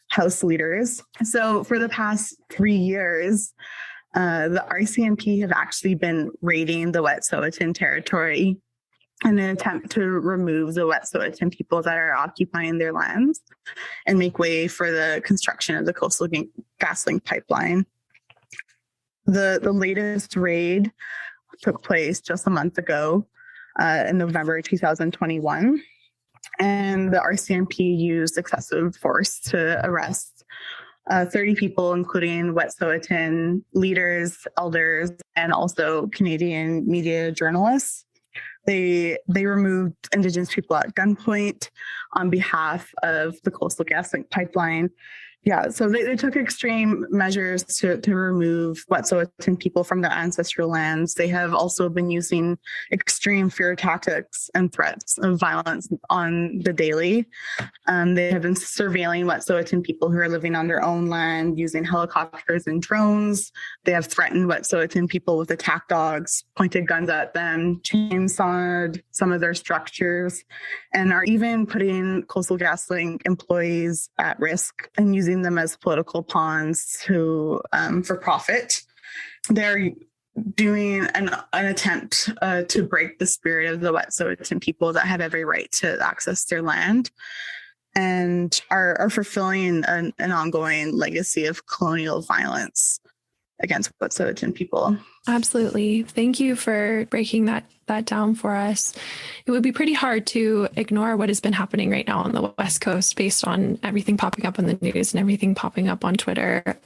house leaders. So for the past 3 years, the RCMP have actually been raiding the Wet'suwet'en territory in an attempt to remove the Wet'suwet'en people that are occupying their lands and make way for the construction of the Coastal GasLink pipeline. The latest raid took place just a month ago in November 2021, and the RCMP used excessive force to arrest 30 people, including Wet'suwet'en leaders, elders, and also Canadian media journalists. They removed Indigenous people at gunpoint on behalf of the Coastal GasLink pipeline. Yeah, so they took extreme measures to remove Wet'suwet'en people from their ancestral lands. They have also been using extreme fear tactics and threats of violence on the daily. They have been surveilling Wet'suwet'en people who are living on their own land using helicopters and drones. They have threatened Wet'suwet'en people with attack dogs, pointed guns at them, chainsawed some of their structures, and are even putting Coastal GasLink employees at risk and using them as political pawns for profit. They're doing an attempt to break the spirit of the Wet'suwet'en people that have every right to access their land, and are fulfilling an ongoing legacy of colonial violence against Wet'suwet'en people. Absolutely. Thank you for breaking that down for us. It would be pretty hard to ignore what has been happening right now on the West Coast based on everything popping up on the news and everything popping up on Twitter.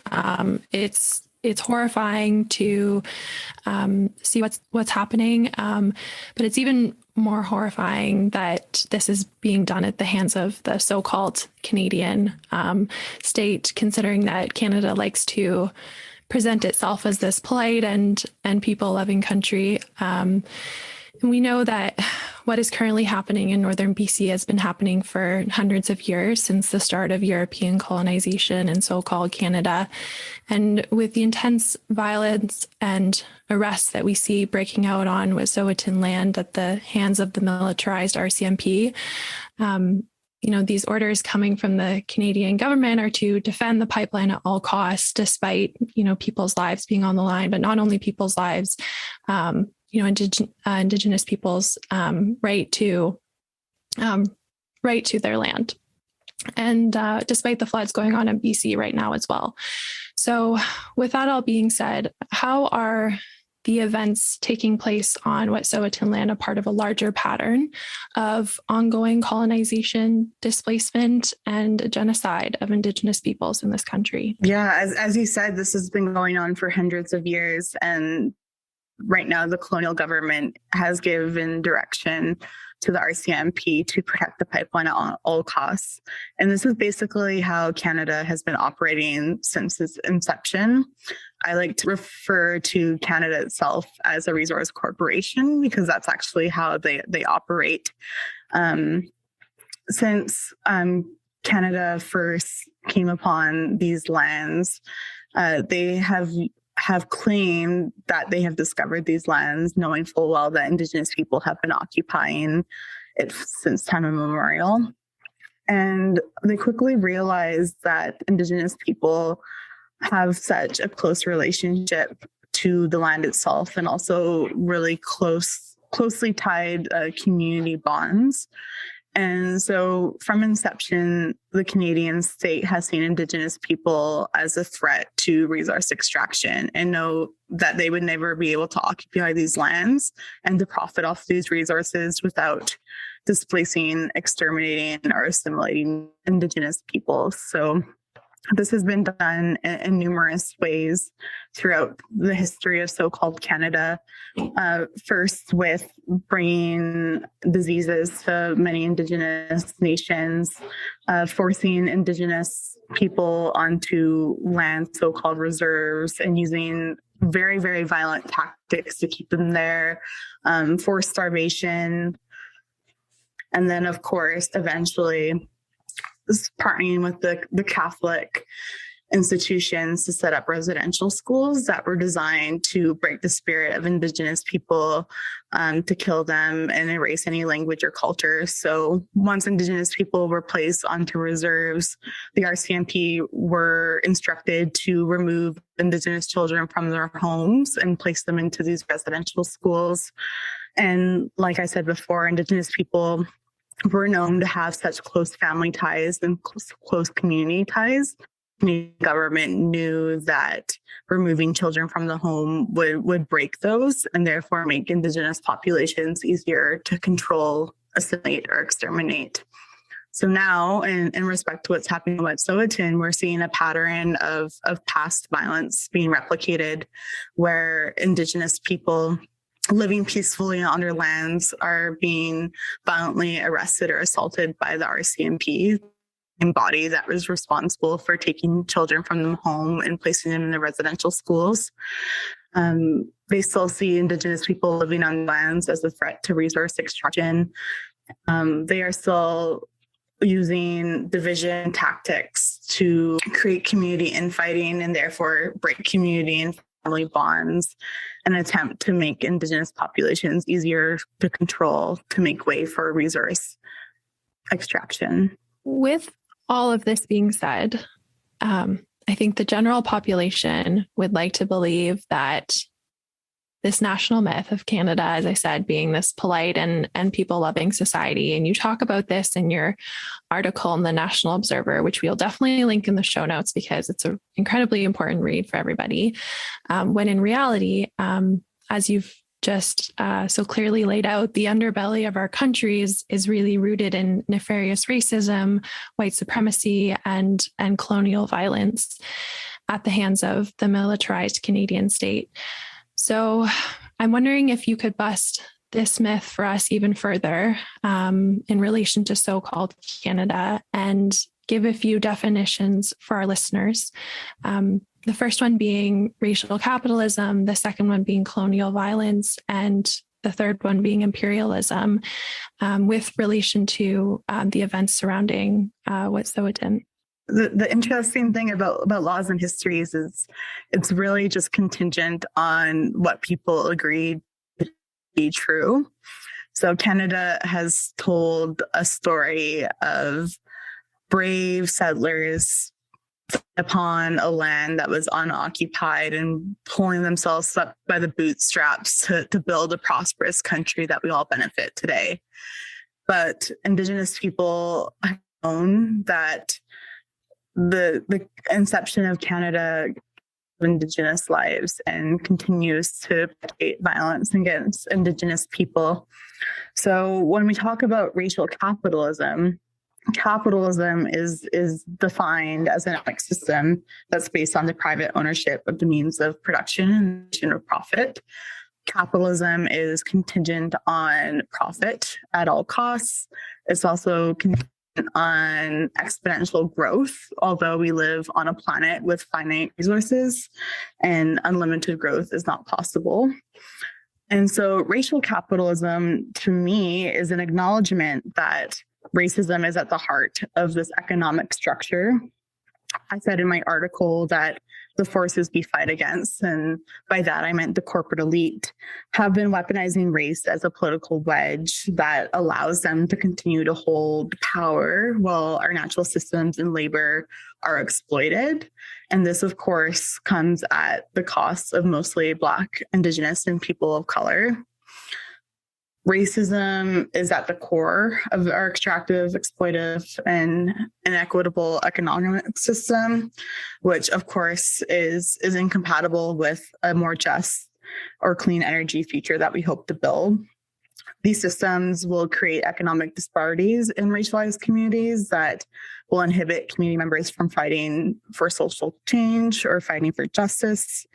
It's horrifying to see what's happening, but it's even more horrifying that this is being done at the hands of the so-called Canadian state, considering that Canada likes to present itself as this polite and people-loving country. And we know that what is currently happening in northern BC has been happening for hundreds of years since the start of European colonization in so-called Canada. And with the intense violence and arrests that we see breaking out on Wet'suwet'en land at the hands of the militarized RCMP, these orders coming from the Canadian government are to defend the pipeline at all costs, despite, people's lives being on the line, but not only people's lives, Indigenous people's right to their land. And despite the floods going on in BC right now as well. So with that all being said, how are the events taking place on Wet'suwet'en land a part of a larger pattern of ongoing colonization, displacement, and genocide of Indigenous peoples in this country? Yeah, as you said, this has been going on for hundreds of years. And right now, the colonial government has given direction to the RCMP to protect the pipeline at all costs. And this is basically how Canada has been operating since its inception. I like to refer to Canada itself as a resource corporation because that's actually how they operate. Since Canada first came upon these lands, they have claimed that they have discovered these lands, knowing full well that Indigenous people have been occupying it since time immemorial. And they quickly realized that Indigenous people have such a close relationship to the land itself and also really closely tied community bonds. And so from inception, the Canadian state has seen Indigenous people as a threat to resource extraction and know that they would never be able to occupy these lands and to profit off these resources without displacing, exterminating, or assimilating Indigenous people. So this has been done in numerous ways throughout the history of so-called Canada. First with bringing diseases to many Indigenous nations, forcing Indigenous people onto land, so-called reserves, and using very, very violent tactics to keep them there, forced starvation. And then, of course, eventually partnering with the Catholic institutions to set up residential schools that were designed to break the spirit of Indigenous people, to kill them and erase any language or culture. So once Indigenous people were placed onto reserves, the RCMP were instructed to remove Indigenous children from their homes and place them into these residential schools. And like I said before, Indigenous people were known to have such close family ties and close community ties. The government knew that removing children from the home would break those and therefore make Indigenous populations easier to control, assimilate, or exterminate. So now, in respect to what's happening in Wet'suwet'en, we're seeing a pattern of past violence being replicated where Indigenous people living peacefully on their lands are being violently arrested or assaulted by the RCMP, body that was responsible for taking children from the home and placing them in the residential schools. They still see Indigenous people living on lands as a threat to resource extraction. They are still using division tactics to create community infighting and therefore break community and family bonds, an attempt to make Indigenous populations easier to control to make way for resource extraction. With all of this being said, I think the general population would like to believe that this national myth of Canada, as I said, being this polite and people-loving society, and you talk about this in your article in the National Observer, which we'll definitely link in the show notes because it's an incredibly important read for everybody, when in reality, as you've just so clearly laid out, the underbelly of our country is really rooted in nefarious racism, white supremacy, and colonial violence at the hands of the militarized Canadian state. So I'm wondering if you could bust this myth for us even further in relation to so-called Canada and give a few definitions for our listeners. The first one being racial capitalism, the second one being colonial violence, and the third one being imperialism, with relation to the events surrounding Wet'suwet'en. The interesting thing about laws and histories is it's really just contingent on what people agreed to be true. So Canada has told a story of brave settlers upon a land that was unoccupied and pulling themselves up by the bootstraps to build a prosperous country that we all benefit today. But Indigenous people have known that the inception of Canada Indigenous lives and continues to create violence against Indigenous people. So when we talk about racial capitalism is defined as an economic system that's based on the private ownership of the means of production and of profit. Capitalism is contingent on profit at all costs. It's also contingent on exponential growth, although we live on a planet with finite resources and unlimited growth is not possible. And so racial capitalism, to me, is an acknowledgement that racism is at the heart of this economic structure. I said in my article that the forces we fight against, and by that I meant the corporate elite, have been weaponizing race as a political wedge that allows them to continue to hold power while our natural systems and labor are exploited. And this, of course, comes at the cost of mostly Black, Indigenous, and people of color. Racism is at the core of our extractive, exploitive, and inequitable economic system, which, of course, is incompatible with a more just or clean energy future that we hope to build. These systems will create economic disparities in racialized communities that will inhibit community members from fighting for social change or fighting for justice.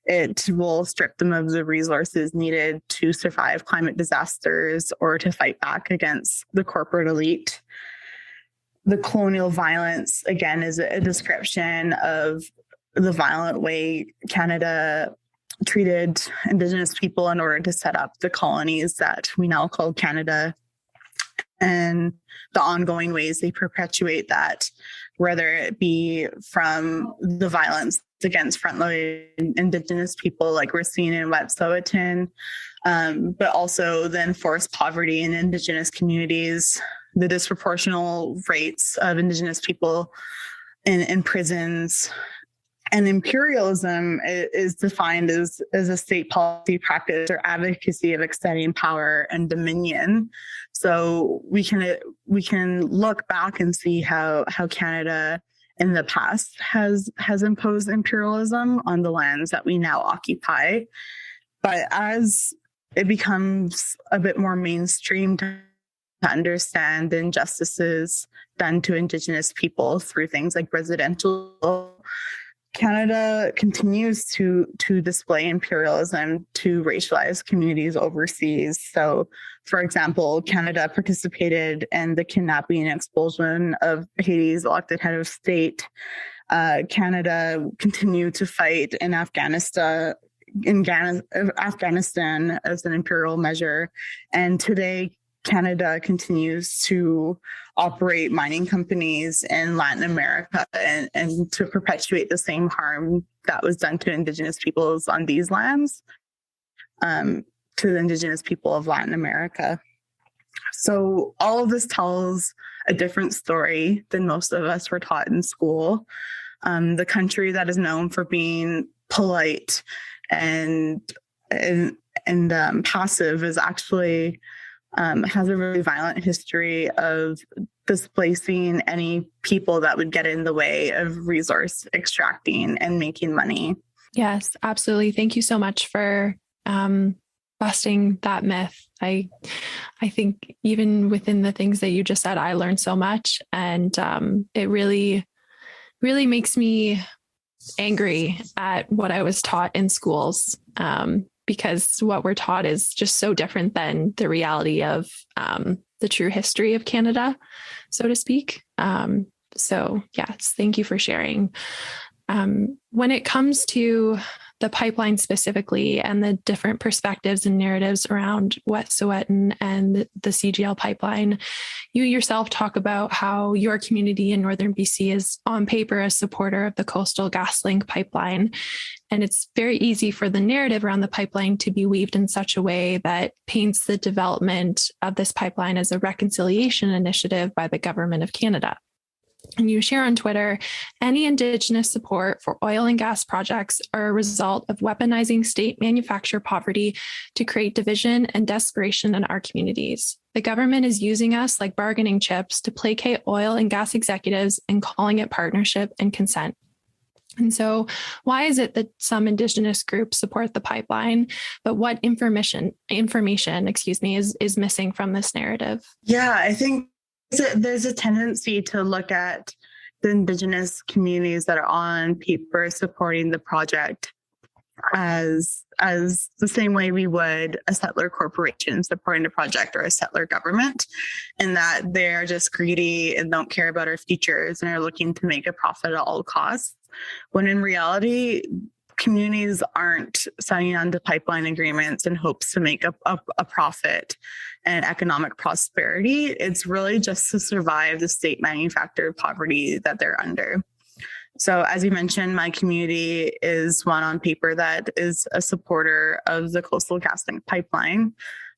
It will strip them of the resources needed to survive climate disasters or to fight back against the corporate elite. The colonial violence, again, is a description of the violent way Canada treated Indigenous people in order to set up the colonies that we now call Canada, and the ongoing ways they perpetuate that, whether it be from the violence against frontline Indigenous people like we're seeing in Wet'suwet'en, but also the enforced poverty in Indigenous communities, the disproportional rates of Indigenous people in prisons, And imperialism is defined as a state policy practice or advocacy of extending power and dominion. So we can look back and see how Canada in the past has imposed imperialism on the lands that we now occupy. But as it becomes a bit more mainstream to understand the injustices done to Indigenous people through things like residential, Canada continues to display imperialism to racialize communities overseas. So, for example, Canada participated in the kidnapping and expulsion of Haiti's elected head of state. Canada continued to fight in Afghanistan as an imperial measure, and today Canada continues to operate mining companies in Latin America and to perpetuate the same harm that was done to Indigenous peoples on these lands to the Indigenous people of Latin America. So all of this tells a different story than most of us were taught in school. The country that is known for being polite and passive is actually has a really violent history of displacing any people that would get in the way of resource extracting and making money. Yes, absolutely. Thank you so much for busting that myth. I think even within the things that you just said, I learned so much, and it really makes me angry at what I was taught in schools. Because what we're taught is just so different than the reality of the true history of Canada, so to speak. So yes, thank you for sharing. When it comes to the pipeline specifically and the different perspectives and narratives around Wet'suwet'en and the CGL pipeline, you yourself talk about how your community in Northern BC is on paper a supporter of the Coastal GasLink pipeline. And it's very easy for the narrative around the pipeline to be weaved in such a way that paints the development of this pipeline as a reconciliation initiative by the Government of Canada. And you share on Twitter, any Indigenous support for oil and gas projects are a result of weaponizing state manufactured poverty to create division and desperation in our communities. The government is using us like bargaining chips to placate oil and gas executives and calling it partnership and consent. And so why is it that some Indigenous groups support the pipeline, but what information, is missing from this narrative? Yeah, I think there's a tendency to look at the Indigenous communities that are on paper supporting the project as the same way we would a settler corporation supporting the project or a settler government, and that they're just greedy and don't care about our futures and are looking to make a profit at all costs. When in reality, communities aren't signing on to pipeline agreements in hopes to make a profit and economic prosperity. It's really just to survive the state manufactured poverty that they're under. So as you mentioned, my community is one on paper that is a supporter of the Coastal GasLink pipeline.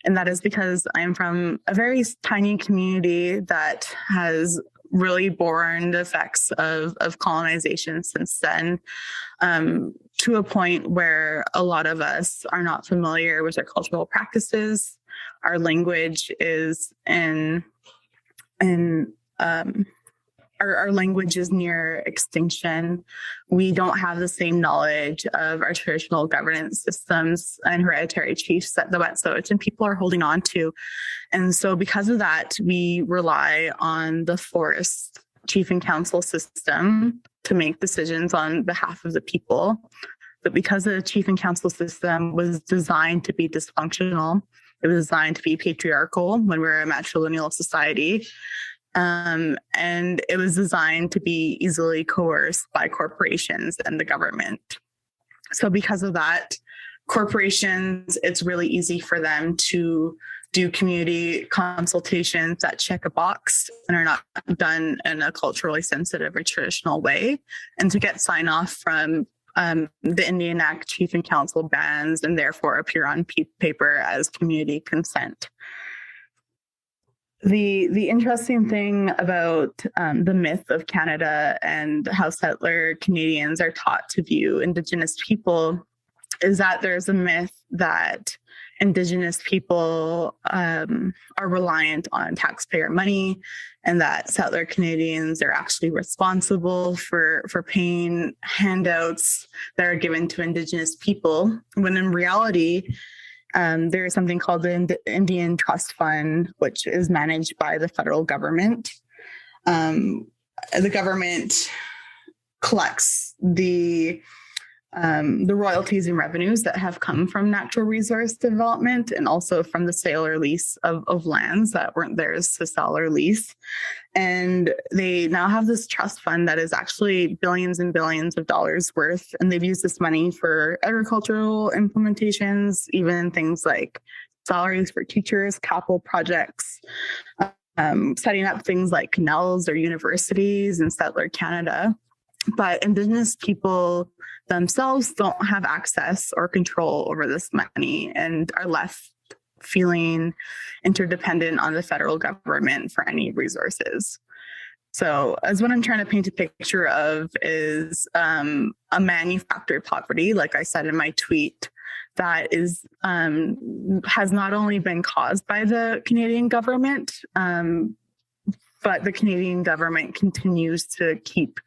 And that is because I'm from a very tiny community that has really borne the effects of colonization since then, to a point where a lot of us are not familiar with our cultural practices. Our language is our language is near extinction. We don't have the same knowledge of our traditional governance systems and hereditary chiefs that the Wet'suwet'en people are holding on to. And so because of that, we rely on the forest chief and council system to make decisions on behalf of the people. But because the chief and council system was designed to be dysfunctional, it was designed to be patriarchal when we're a matrilineal society. And it was designed to be easily coerced by corporations and the government. So because of that, corporations, it's really easy for them to do community consultations that check a box and are not done in a culturally sensitive or traditional way, and to get sign off from the Indian Act chief and council bans and therefore appear on paper as community consent. The interesting thing about the myth of Canada and how settler Canadians are taught to view Indigenous people is that there's a myth that Indigenous people are reliant on taxpayer money, and that settler Canadians are actually responsible for paying handouts that are given to Indigenous people, when in reality, there is something called the Indian Trust Fund, which is managed by the federal government. The government collects the royalties and revenues that have come from natural resource development, and also from the sale or lease of lands that weren't theirs to sell or lease. And they now have this trust fund that is actually billions and billions of dollars worth. And they've used this money for agricultural implementations, even things like salaries for teachers, capital projects, setting up things like canals or universities in settler Canada. But Indigenous people themselves don't have access or control over this money and are left feeling interdependent on the federal government for any resources. So, as what I'm trying to paint a picture of is a manufactured poverty, like I said in my tweet, that is has not only been caused by the Canadian government, but the Canadian government continues to keep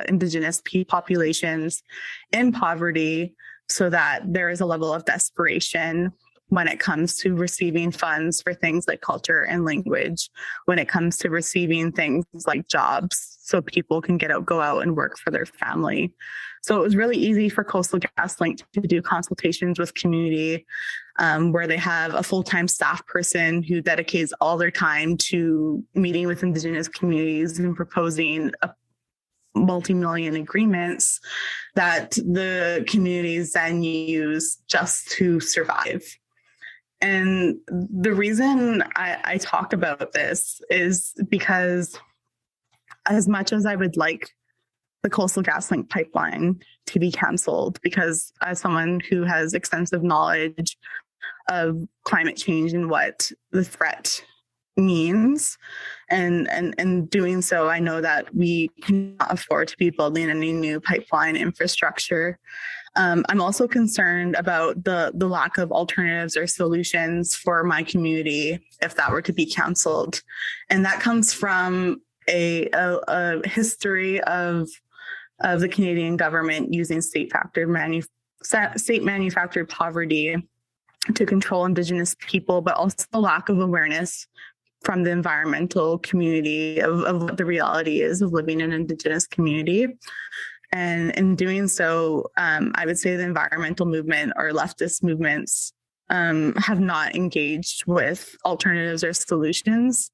Indigenous populations in poverty, so that there is a level of desperation when it comes to receiving funds for things like culture and language, when it comes to receiving things like jobs so people can go out and work for their family. So it was really easy for Coastal GasLink to do consultations with community, where they have a full-time staff person who dedicates all their time to meeting with Indigenous communities and proposing multi-million agreements that the communities then use just to survive. And the reason I talk about this is because, as much as I would like the Coastal GasLink pipeline to be canceled, because as someone who has extensive knowledge of climate change and what the threat means, and doing so, I know that we cannot afford to be building any new pipeline infrastructure. I'm also concerned about the lack of alternatives or solutions for my community if that were to be canceled. And that comes from a history of the Canadian government using state manufactured poverty to control Indigenous people, but also the lack of awareness from the environmental community of what the reality is of living in an Indigenous community. And in doing so, I would say the environmental movement or leftist movements have not engaged with alternatives or solutions,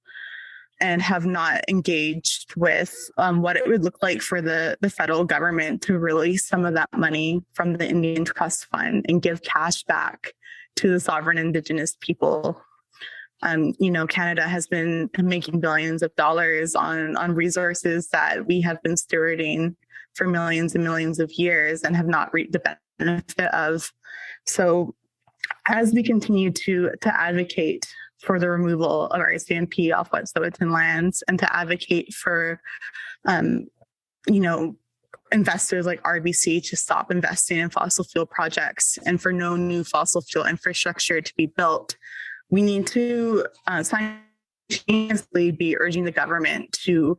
and have not engaged with what it would look like for the federal government to release some of that money from the Indian Trust Fund and give cash back to the sovereign Indigenous people. Canada has been making billions of dollars on resources that we have been stewarding for millions and millions of years and have not reaped the benefit of. So as we continue to advocate for the removal of our CMP off Wet'suwet'en lands, and to advocate for, investors like RBC to stop investing in fossil fuel projects and for no new fossil fuel infrastructure to be built, we need to simultaneously be urging the government to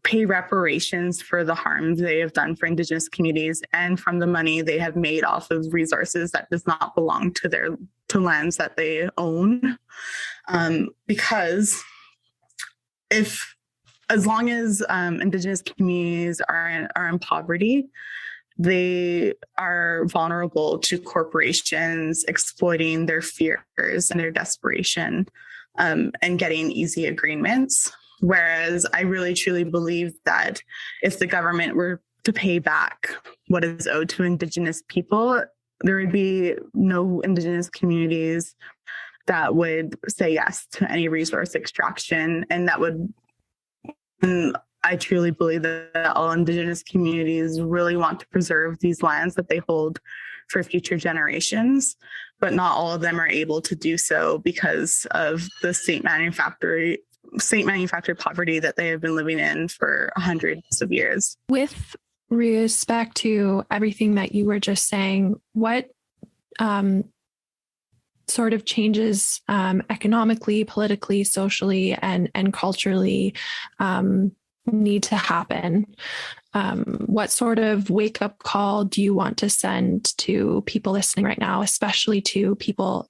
pay reparations for the harm they have done for Indigenous communities and from the money they have made off of resources that does not belong to lands that they own. Because as long as Indigenous communities are in poverty, they are vulnerable to corporations exploiting their fears and their desperation, and getting easy agreements. Whereas I really truly believe that if the government were to pay back what is owed to Indigenous people, there would be no Indigenous communities that would say yes to any resource extraction, and that would, I truly believe that all Indigenous communities really want to preserve these lands that they hold for future generations, but not all of them are able to do so because of the state manufactured poverty that they have been living in for hundreds of years. With respect to everything that you were just saying, what sort of changes economically, politically, socially, and culturally need to happen? What sort of wake-up call do you want to send to people listening right now, especially to people,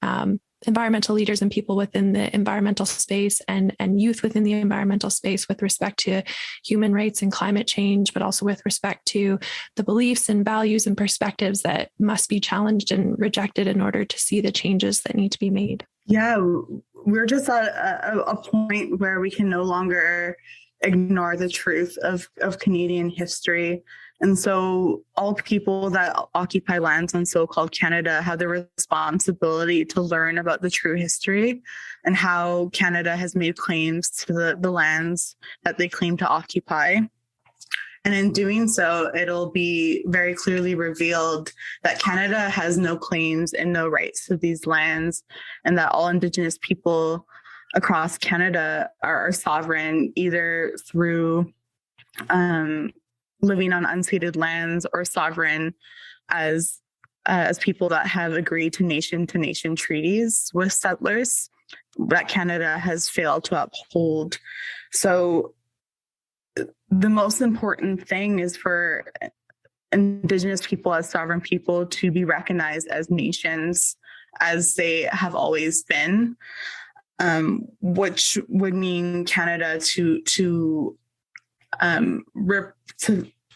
environmental leaders and people within the environmental space and youth within the environmental space with respect to human rights and climate change, but also with respect to the beliefs and values and perspectives that must be challenged and rejected in order to see the changes that need to be made? Yeah, we're just at a point where we can no longer ignore the truth of Canadian history. And so all people that occupy lands on so-called Canada have the responsibility to learn about the true history and how Canada has made claims to the lands that they claim to occupy. And in doing so, it'll be very clearly revealed that Canada has no claims and no rights to these lands, and that all Indigenous people across Canada are sovereign either through living on unceded lands or sovereign as people that have agreed to nation treaties with settlers that Canada has failed to uphold. So the most important thing is for Indigenous people as sovereign people to be recognized as nations, as they have always been. Which would mean Canada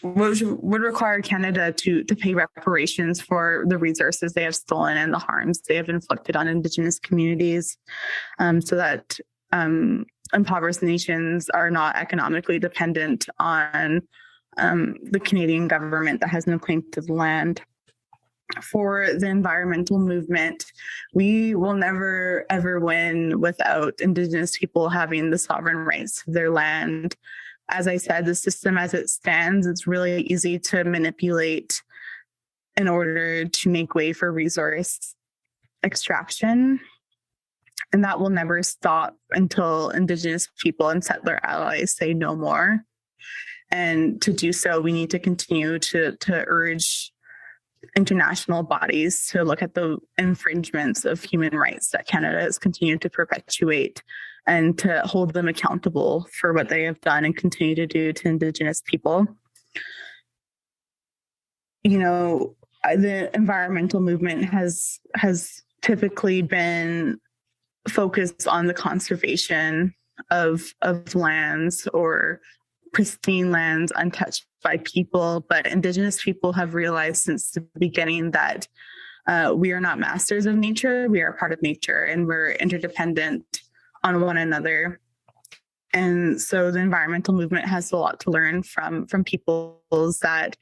would require Canada to pay reparations for the resources they have stolen and the harms they have inflicted on Indigenous communities, so that impoverished nations are not economically dependent on the Canadian government that has no claim to the land. For the environmental movement, we will never, ever win without Indigenous people having the sovereign rights to their land. As I said, the system as it stands, it's really easy to manipulate in order to make way for resource extraction. And that will never stop until Indigenous people and settler allies say no more. And to do so, we need to continue to urge international bodies to look at the infringements of human rights that Canada has continued to perpetuate and to hold them accountable for what they have done and continue to do to Indigenous people. You know, the environmental movement has typically been focused on the conservation of lands or pristine lands untouched by people, but Indigenous people have realized since the beginning that we are not masters of nature. We are part of nature, and we're interdependent on one another. And so the environmental movement has a lot to learn from peoples that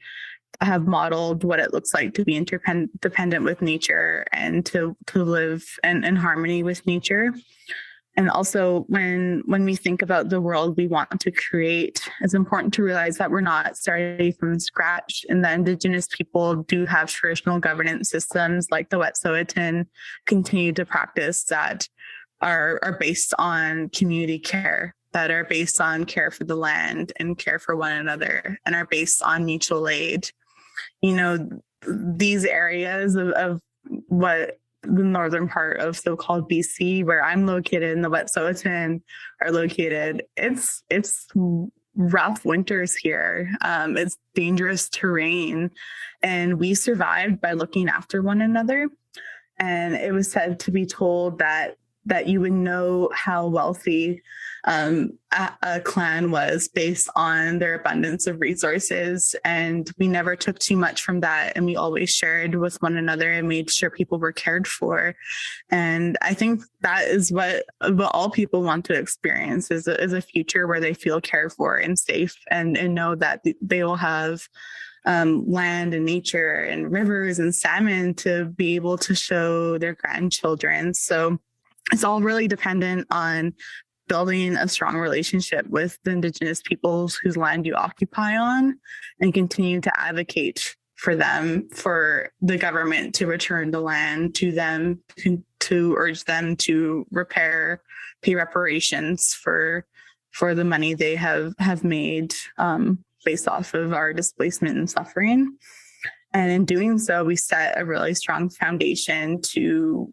have modeled what it looks like to be interdependent with nature and to live in harmony with nature. And also, when we think about the world we want to create, it's important to realize that we're not starting from scratch, and that Indigenous people do have traditional governance systems like the Wet'suwet'en continue to practice that are based on community care, that are based on care for the land and care for one another, and are based on mutual aid. You know, these areas of what the northern part of so-called BC, where I'm located, and the Wet'suwet'en are located, it's rough winters here. It's dangerous terrain, and we survived by looking after one another. And it was said to be told that you would know how wealthy a clan was based on their abundance of resources. And we never took too much from that. And we always shared with one another and made sure people were cared for. And I think that is what all people want to experience is a future where they feel cared for and safe and know that they will have land and nature and rivers and salmon to be able to show their grandchildren. So it's all really dependent on building a strong relationship with the Indigenous peoples whose land you occupy on, and continue to advocate for them, for the government to return the land to them, to urge them to pay reparations for the money they have made based off of our displacement and suffering. And in doing so, we set a really strong foundation to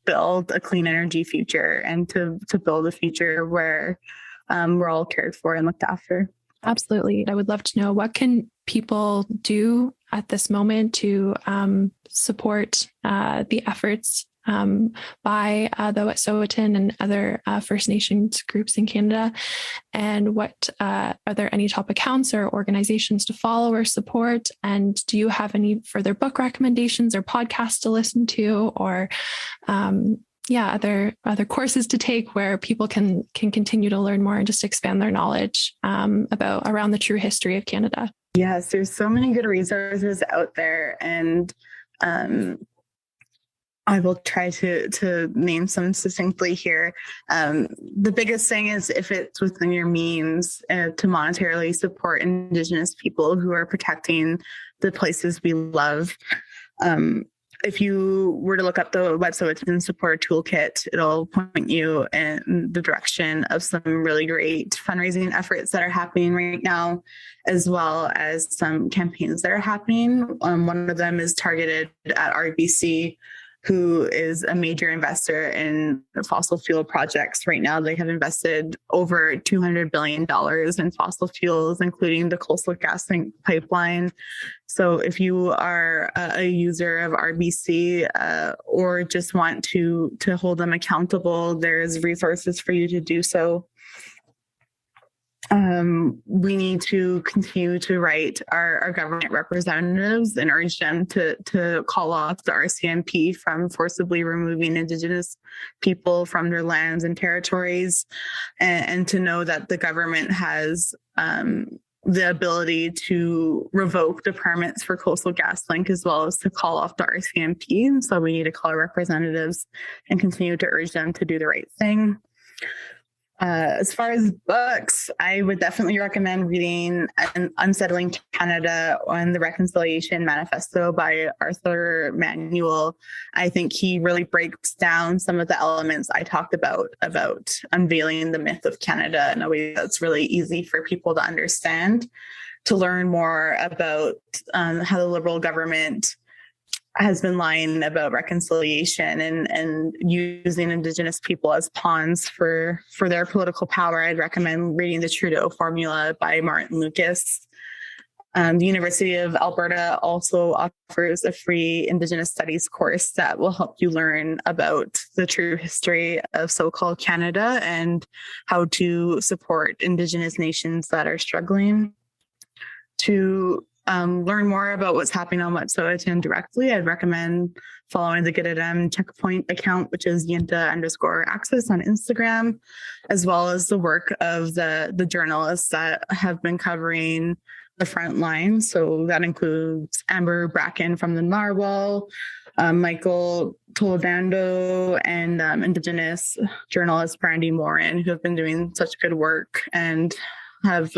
build a clean energy future and to build a future where we're all cared for and looked after. Absolutely. I would love to know, what can people do at this moment to support the efforts by the Wet'suwet'en and other First Nations groups in Canada? And what are there any top accounts or organizations to follow or support? And do you have any further book recommendations or podcasts to listen to, or other courses to take where people can continue to learn more and just expand their knowledge around the true history of Canada? Yes, there's so many good resources out there, and I will try to name some succinctly here. The biggest thing is, if it's within your means, to monetarily support Indigenous people who are protecting the places we love. If you were to look up the Wet'suwet'en Support Toolkit, it'll point you in the direction of some really great fundraising efforts that are happening right now, as well as some campaigns that are happening. One of them is targeted at RBC, who is a major investor in fossil fuel projects right now. They have invested over $200 billion in fossil fuels, including the Coastal GasLink pipeline. So if you are a user of RBC or just want to hold them accountable, there's resources for you to do so. We need to continue to write our government representatives and urge them to call off the RCMP from forcibly removing Indigenous people from their lands and territories, and to know that the government has the ability to revoke the permits for Coastal GasLink, as well as to call off the RCMP. And so we need to call our representatives and continue to urge them to do the right thing. As far as books, I would definitely recommend reading Unsettling Canada and the Reconciliation Manifesto by Arthur Manuel. I think he really breaks down some of the elements I talked about unveiling the myth of Canada in a way that's really easy for people to understand, to learn more about how the Liberal government has been lying about reconciliation and using Indigenous people as pawns for their political power. I'd recommend reading The Trudeau Formula by Martin Lucas. The University of Alberta also offers a free Indigenous Studies course that will help you learn about the true history of so-called Canada and how to support Indigenous nations that are struggling. To learn more about what's happening on Wet'suwet'en directly, I'd recommend following the Gidadem Checkpoint account, which is Yinta_Access on Instagram, as well as the work of the journalists that have been covering the front line. So that includes Amber Bracken from the Narwhal, Michael Toledano, and Indigenous journalist Brandy Morin, who have been doing such good work and have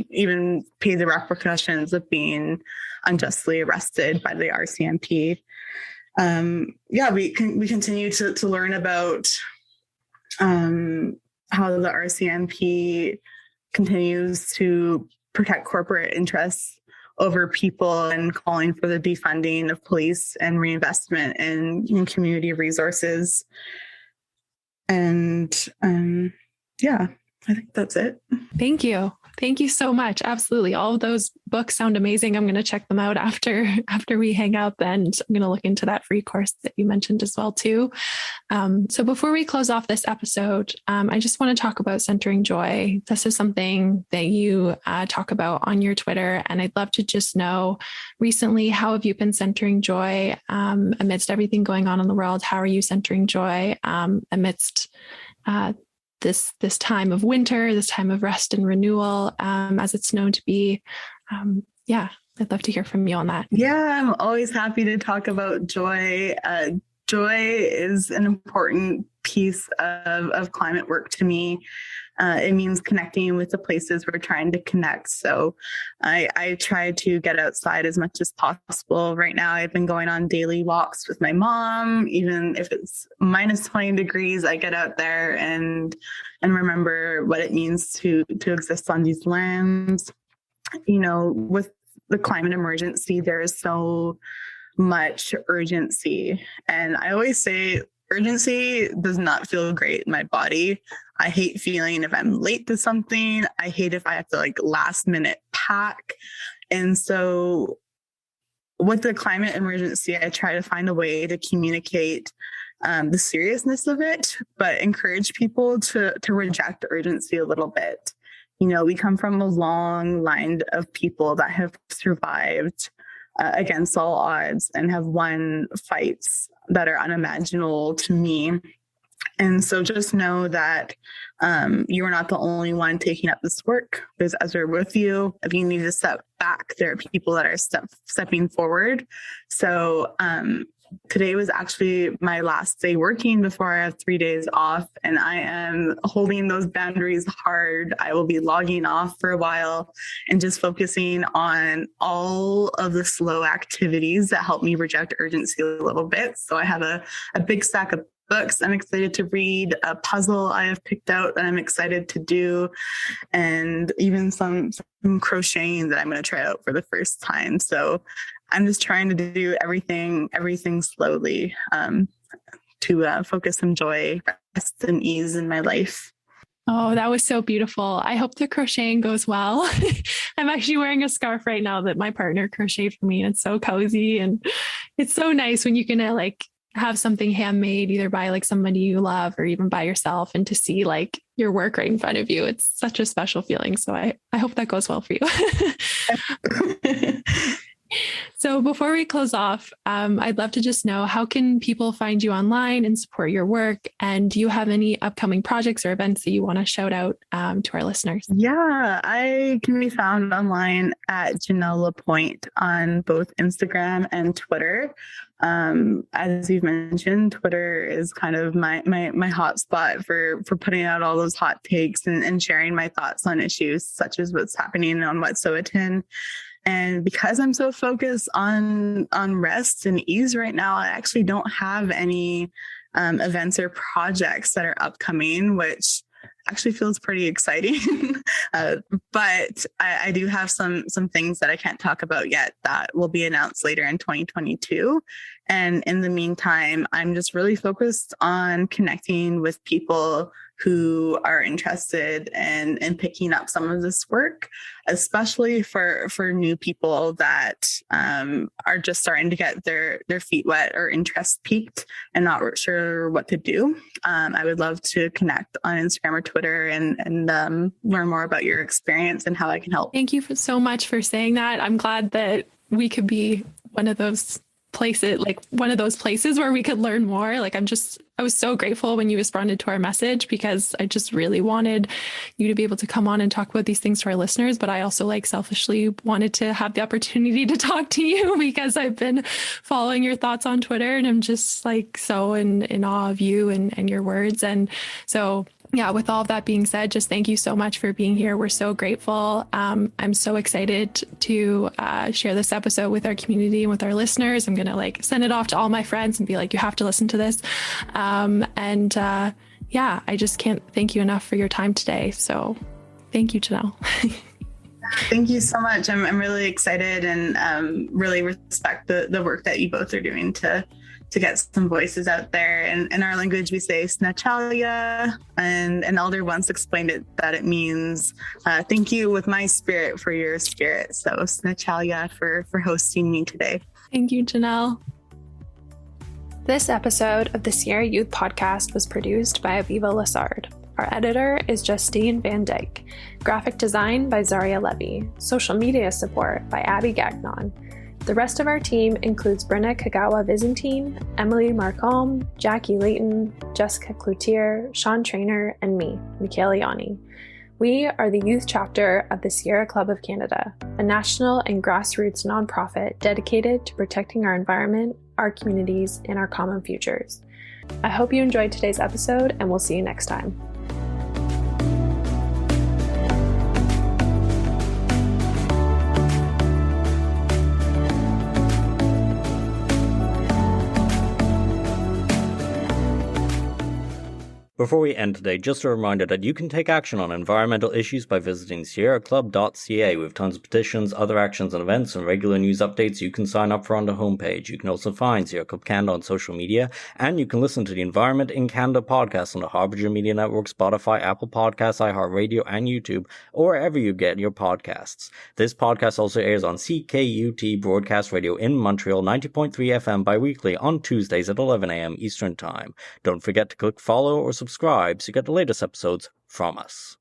even paid the repercussions of being unjustly arrested by the RCMP. We continue to learn about how the RCMP continues to protect corporate interests over people and calling for the defunding of police and reinvestment in community resources. And I think that's it. Thank you. Thank you so much. Absolutely. All of those books sound amazing. I'm going to check them out after we hang up, and I'm going to look into that free course that you mentioned as well too. So before we close off this episode, I just want to talk about centering joy. This is something that you talk about on your Twitter, and I'd love to just know, recently, how have you been centering joy amidst everything going on in the world? How are you centering joy amidst this time of winter, this time of rest and renewal, as it's known to be? I'd love to hear from you on that. Yeah, I'm always happy to talk about joy. Joy is an important piece of climate work to me. It means connecting with the places we're trying to connect. So I try to get outside as much as possible. Right now, I've been going on daily walks with my mom. Even if it's minus 20 degrees, I get out there and remember what it means to exist on these lands. With the climate emergency, there is so much urgency. And I always say urgency does not feel great in my body. I hate feeling if I'm late to something. I hate if I have to last minute pack. And so with the climate emergency, I try to find a way to communicate the seriousness of it, but encourage people to reject urgency a little bit. We come from a long line of people that have survived against all odds and have won fights that are unimaginable to me. And so just know that you are not the only one taking up this work. There's others with you. If you need to step back, there are people that are stepping forward. So today was actually my last day working before I have 3 days off, and I am holding those boundaries hard. I will be logging off for a while and just focusing on all of the slow activities that help me reject urgency a little bit. So I have a big stack of books I'm excited to read, a puzzle I have picked out that I'm excited to do, and even some crocheting that I'm going to try out for the first time. So I'm just trying to do everything slowly to focus some joy, rest, and ease in my life. Oh, that was so beautiful. I hope the crocheting goes well. I'm actually wearing a scarf right now that my partner crocheted for me. And it's so cozy. And it's so nice when you can have something handmade, either by somebody you love or even by yourself, and to see your work right in front of you. It's such a special feeling. So I hope that goes well for you. So before we close off, I'd love to just know, how can people find you online and support your work? And do you have any upcoming projects or events that you want to shout out to our listeners? Yeah, I can be found online at Janelle Lapointe on both Instagram and Twitter. As you've mentioned, Twitter is kind of my hot spot for putting out all those hot takes and sharing my thoughts on issues such as what's happening on Wet'suwet'en. And because I'm so focused on rest and ease right now, I actually don't have any events or projects that are upcoming, which actually feels pretty exciting. But I do have some things that I can't talk about yet that will be announced later in 2022. And in the meantime, I'm just really focused on connecting with people who are interested in picking up some of this work, especially for new people that are just starting to get their feet wet or interest piqued and not sure what to do. I would love to connect on Instagram or Twitter and learn more about your experience and how I can help. Thank you so much for saying that. I'm glad that we could be one of those places where we could learn more. I was so grateful when you responded to our message, because I just really wanted you to be able to come on and talk about these things to our listeners. But I also selfishly wanted to have the opportunity to talk to you, because I've been following your thoughts on Twitter, and I'm just so in awe of you and your words. And so yeah, with all of that being said, just thank you so much for being here. We're so grateful. I'm so excited to share this episode with our community and with our listeners. I'm going to send it off to all my friends and be you have to listen to this. I just can't thank you enough for your time today. So thank you, Janelle. Thank you so much. I'm really excited and really respect the work that you both are doing to get some voices out there. And in our language, we say Snachalia, and an elder once explained it that it means thank you with my spirit for your spirit. So Snachalia for hosting me today. Thank you, Janelle. This episode of the Sierra Youth Podcast was produced by Aviva Lassard. Our editor is Justine Van Dyke. Graphic design by Zaria Levy. Social media support by Abby Gagnon. The rest of our team includes Brenna Kagawa-Vizentine, Emily Marcom, Jackie Layton, Jessica Cloutier, Sean Trainer, and me, Michaela Yanni. We are the youth chapter of the Sierra Club of Canada, a national and grassroots nonprofit dedicated to protecting our environment, our communities, and our common futures. I hope you enjoyed today's episode, and we'll see you next time. Before we end today, just a reminder that you can take action on environmental issues by visiting sierraclub.ca. We have tons of petitions, other actions and events, and regular news updates you can sign up for on the homepage. You can also find Sierra Club Canada on social media, and you can listen to the Environment in Canada podcast on the Harbinger Media Network, Spotify, Apple Podcasts, iHeartRadio, and YouTube, or wherever you get your podcasts. This podcast also airs on CKUT Broadcast Radio in Montreal, 90.3 FM bi-weekly on Tuesdays at 11 a.m. Eastern Time. Don't forget to click follow or subscribe so you get the latest episodes from us.